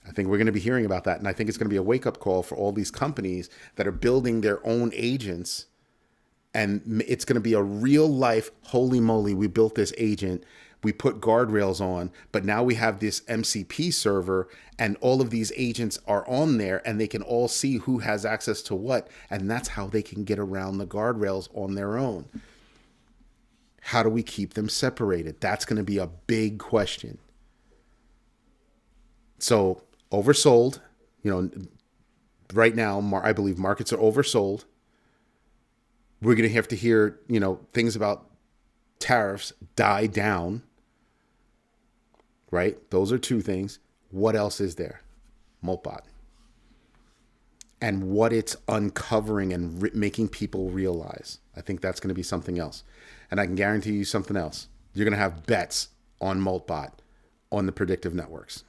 I think we're going to be hearing about that. And I think it's going to be a wake-up call for all these companies that are building their own agents. And it's going to be a real life, holy moly, we built this agent. We put guardrails on, but now we have this MCP server and all of these agents are on there and they can all see who has access to what. And that's how they can get around the guardrails on their own. How do we keep them separated? That's going to be a big question. So oversold, right now, I believe markets are oversold. We're going to have to hear, things about tariffs die down. Right? Those are two things. What else is there? Moltbot. And what it's uncovering and making people realize. I think that's going to be something else. And I can guarantee you something else. You're going to have bets on Moltbot on the predictive networks.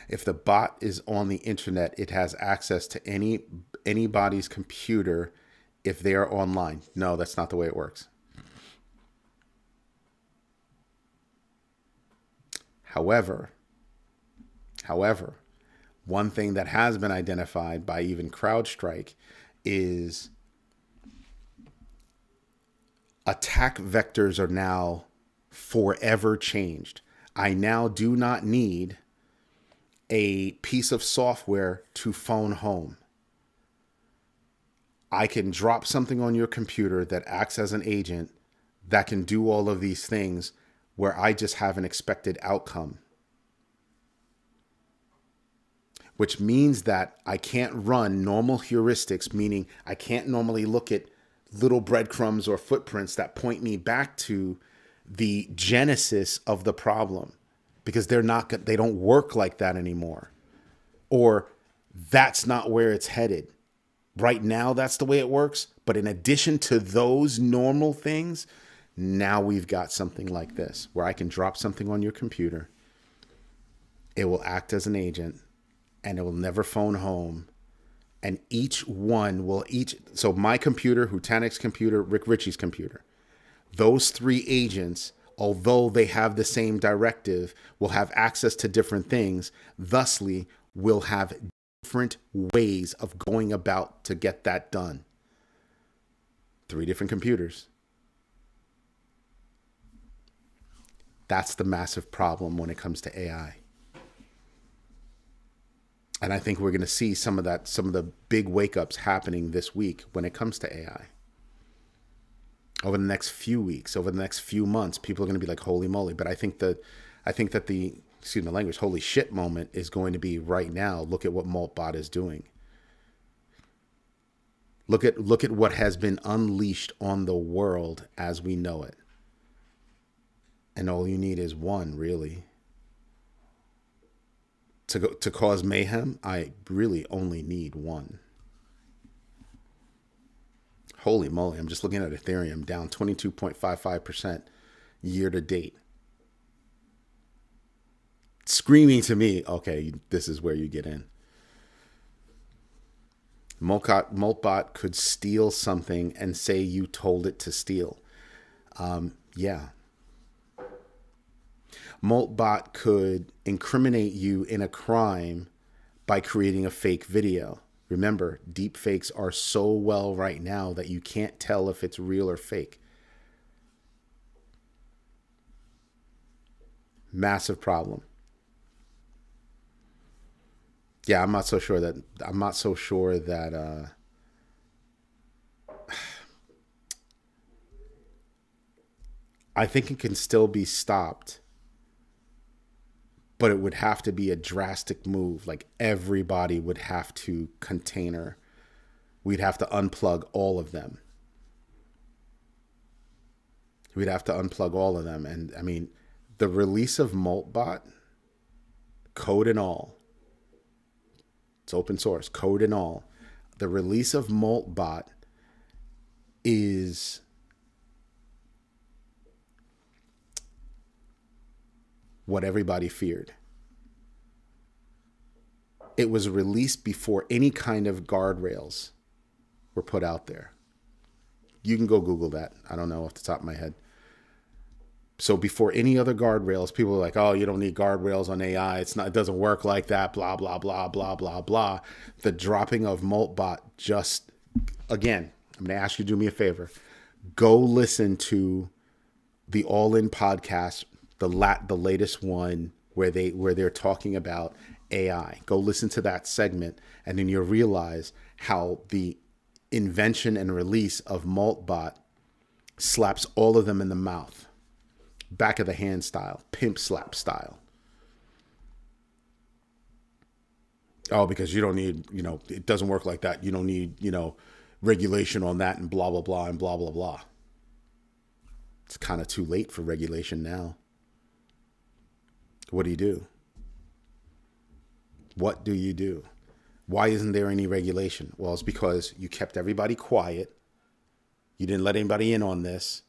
If the bot is on the internet, it has access to anybody's computer if they are online. No, that's not the way it works. However, one thing that has been identified by even CrowdStrike is attack vectors are now forever changed. I now do not need a piece of software to phone home. I can drop something on your computer that acts as an agent that can do all of these things where I just have an expected outcome. Which means that I can't run normal heuristics, meaning I can't normally look at little breadcrumbs or footprints that point me back to the genesis of the problem, because they don't work like that anymore. Or that's not where it's headed. Right now, that's the way it works. But in addition to those normal things, now we've got something like this, where I can drop something on your computer. It will act as an agent, and it will never phone home. And so my computer, Hutanik's computer, Rick Ritchie's computer, those three agents, although they have the same directive, will have access to different things. Thusly, will have different ways of going about to get that done. 3 different computers. That's the massive problem when it comes to AI. And I think we're going to see some of the big wake-ups happening this week when it comes to AI. Over the next few weeks, over the next few months, people are going to be like, holy moly. But I think that the, excuse my language, holy shit moment is going to be right now. Look at what Moltbot is doing. Look at what has been unleashed on the world as we know it. And all you need is one, really. To cause mayhem, I really only need one. Holy moly, I'm just looking at Ethereum, down 22.55% year to date. Screaming to me, okay, this is where you get in. Moltbot could steal something and say you told it to steal. Yeah. Moltbot could incriminate you in a crime by creating a fake video. Remember, deep fakes are so well right now that you can't tell if it's real or fake. Massive problem. Yeah, I'm not so sure that I think it can still be stopped, but it would have to be a drastic move. Like everybody would have to container. We'd have to unplug all of them. We'd have to unplug all of them. And I mean, the release of Moltbot, code and all, it's open source, code and all. The release of Moltbot is what everybody feared. It was released before any kind of guardrails were put out there. You can go Google that. I don't know off the top of my head. So before any other guardrails, people were like, oh, you don't need guardrails on AI. It doesn't work like that, blah, blah, blah, blah, blah, blah. The dropping of Moltbot just, again, I'm going to ask you to do me a favor. Go listen to the All In podcast, the latest one where they're talking about AI. Go listen to that segment, and then you'll realize how the invention and release of Moltbot slaps all of them in the mouth. Back of the hand style, pimp slap style. Oh, because you don't need, it doesn't work like that. You don't need, regulation on that and blah, blah, blah, and blah, blah, blah. It's kind of too late for regulation now. What do you do? What do you do? Why isn't there any regulation? Well, it's because you kept everybody quiet. You didn't let anybody in on this.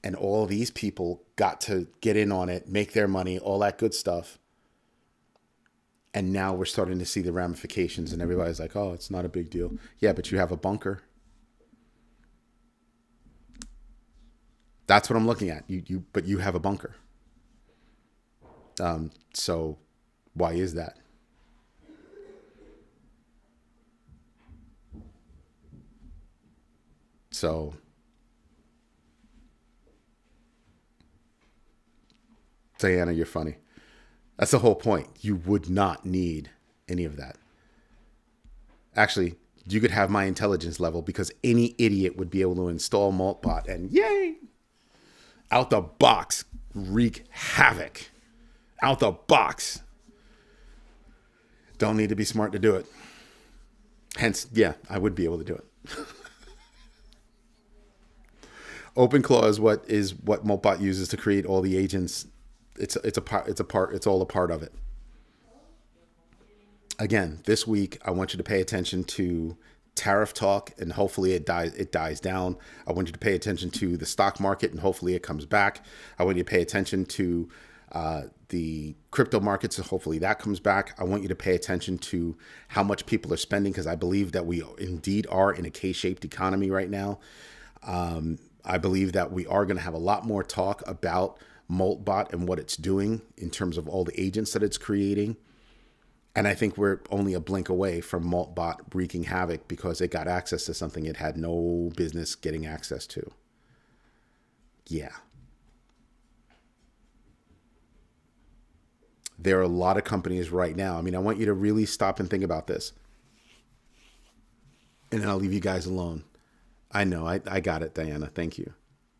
And all these people got to get in on it, make their money, all that good stuff. And now we're starting to see the ramifications, and everybody's like, oh, it's not a big deal. Yeah, but you have a bunker. That's what I'm looking at. But you have a bunker. So why is that? So Diana, you're funny. That's the whole point. You would not need any of that. Actually, you could have my intelligence level because any idiot would be able to install Moltbot and yay! Out the box, wreak havoc. Out the box. Don't need to be smart to do it. Hence, yeah, I would be able to do it. OpenClaw is what Moltbot uses to create all the agents. It's all a part of it. Again, this week I want you to pay attention to tariff talk, and hopefully it dies down. I want you to pay attention to the stock market, and hopefully it comes back. I want you to pay attention to the crypto markets, and hopefully that comes back. I want you to pay attention to how much people are spending, because I believe that we indeed are in a K-shaped economy right now. I believe that we are going to have a lot more talk about Moltbot and what it's doing in terms of all the agents that it's creating. And I think we're only a blink away from Moltbot wreaking havoc because it got access to something it had no business getting access to. Yeah. There are a lot of companies right now. I mean, I want you to really stop and think about this. And then I'll leave you guys alone. I know, I got it, Diana. Thank you.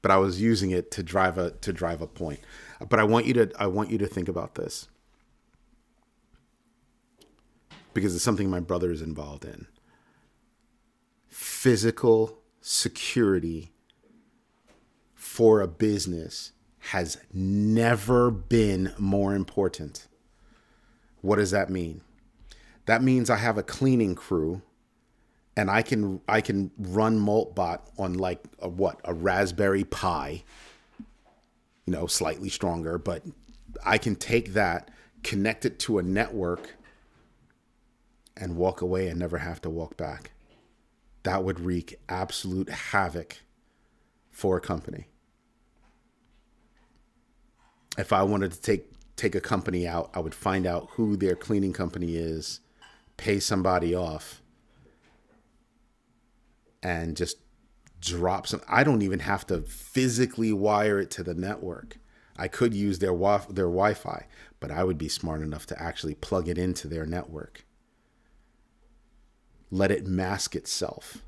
But I was using it to drive a point. But I want you to think about this, because it's something my brother is involved in. Physical security for a business has never been more important. What does that mean? That means I have a cleaning crew, and I can run Moltbot on like a Raspberry Pi, slightly stronger, but I can take that, connect it to a network, and walk away and never have to walk back. That would wreak absolute havoc for a company. If I wanted to take a company out, I would find out who their cleaning company is, pay somebody off, and just drop some. I don't even have to physically wire it to the network. I could use their Wi-Fi, but I would be smart enough to actually plug it into their network. Let it mask itself,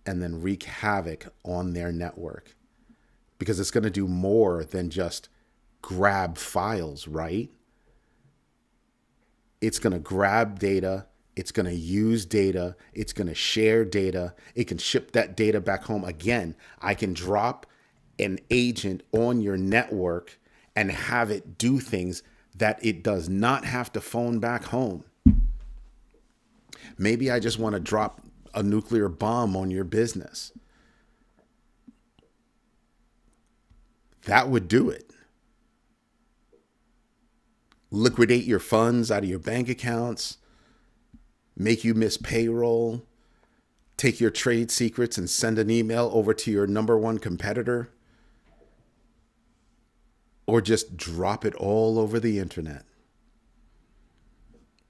and then wreak havoc on their network, because it's going to do more than just grab files, right? It's going to grab data. It's going to use data. It's going to share data. It can ship that data back home. Again, I can drop an agent on your network and have it do things that it does not have to phone back home. Maybe I just want to drop a nuclear bomb on your business. That would do it. Liquidate your funds out of your bank accounts, make you miss payroll, take your trade secrets and send an email over to your number one competitor, or just drop it all over the internet.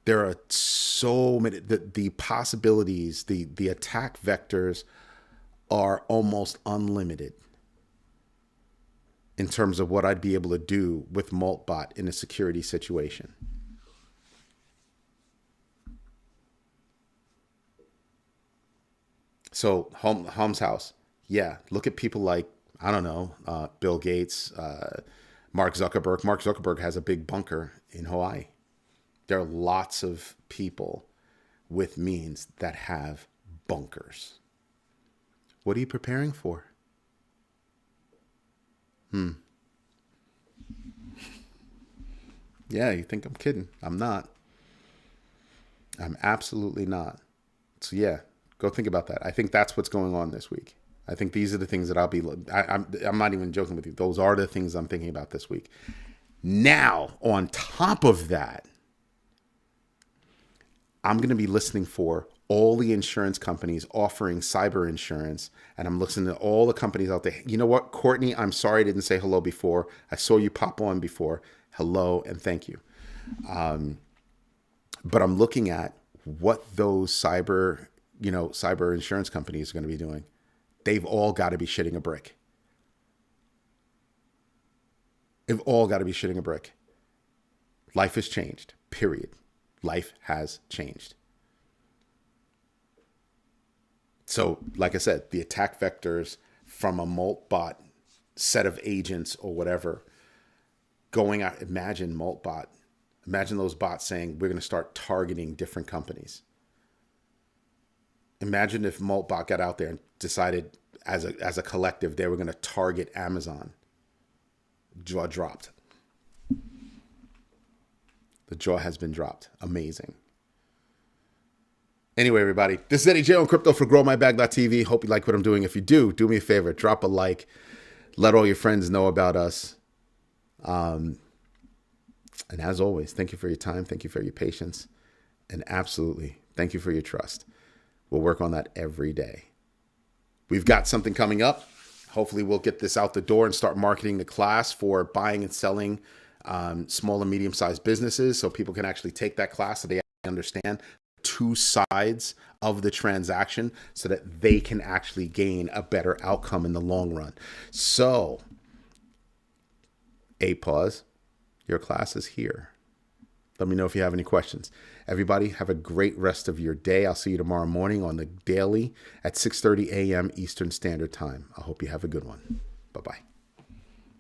There are so many, the possibilities, the attack vectors are almost unlimited in terms of what I'd be able to do with Maltbot in a security situation. So Holmes House, yeah, look at people like, I don't know, Bill Gates, Mark Zuckerberg. Mark Zuckerberg has a big bunker in Hawaii. There are lots of people with means that have bunkers. What are you preparing for? Yeah, you think I'm kidding. I'm not. I'm absolutely not. So yeah, go think about that. I think that's what's going on this week. I think these are the things that I'll be, I'm not even joking with you. Those are the things I'm thinking about this week. Now, on top of that, I'm going to be listening for all the insurance companies offering cyber insurance. And I'm listening to all the companies out there. You know what, Courtney, I'm sorry I didn't say hello before. I saw you pop on before. Hello and thank you. But I'm looking at what those cyber insurance companies are going to be doing. They've all got to be shitting a brick. They've all got to be shitting a brick. Life has changed, period. Life has changed. So, like I said, the attack vectors from a Maltbot set of agents or whatever going out, imagine those bots saying, we're going to start targeting different companies. Imagine if Maltbot got out there and decided as a collective they were going to target Amazon. Jaw dropped. The jaw has been dropped. Amazing. Anyway, everybody, this is Eddie J on Crypto for GrowMyBag.tv. Hope you like what I'm doing. If you do me a favor, drop a like. Let all your friends know about us. And as always, thank you for your time. Thank you for your patience. And absolutely, thank you for your trust. We'll work on that every day. We've got something coming up. Hopefully we'll get this out the door and start marketing the class for buying and selling small and medium-sized businesses, so people can actually take that class so they understand two sides of the transaction so that they can actually gain a better outcome in the long run. So, pause. Your class is here. Let me know if you have any questions. Everybody, have a great rest of your day. I'll see you tomorrow morning on the daily at 6:30 a.m. Eastern Standard Time. I hope you have a good one. Bye-bye.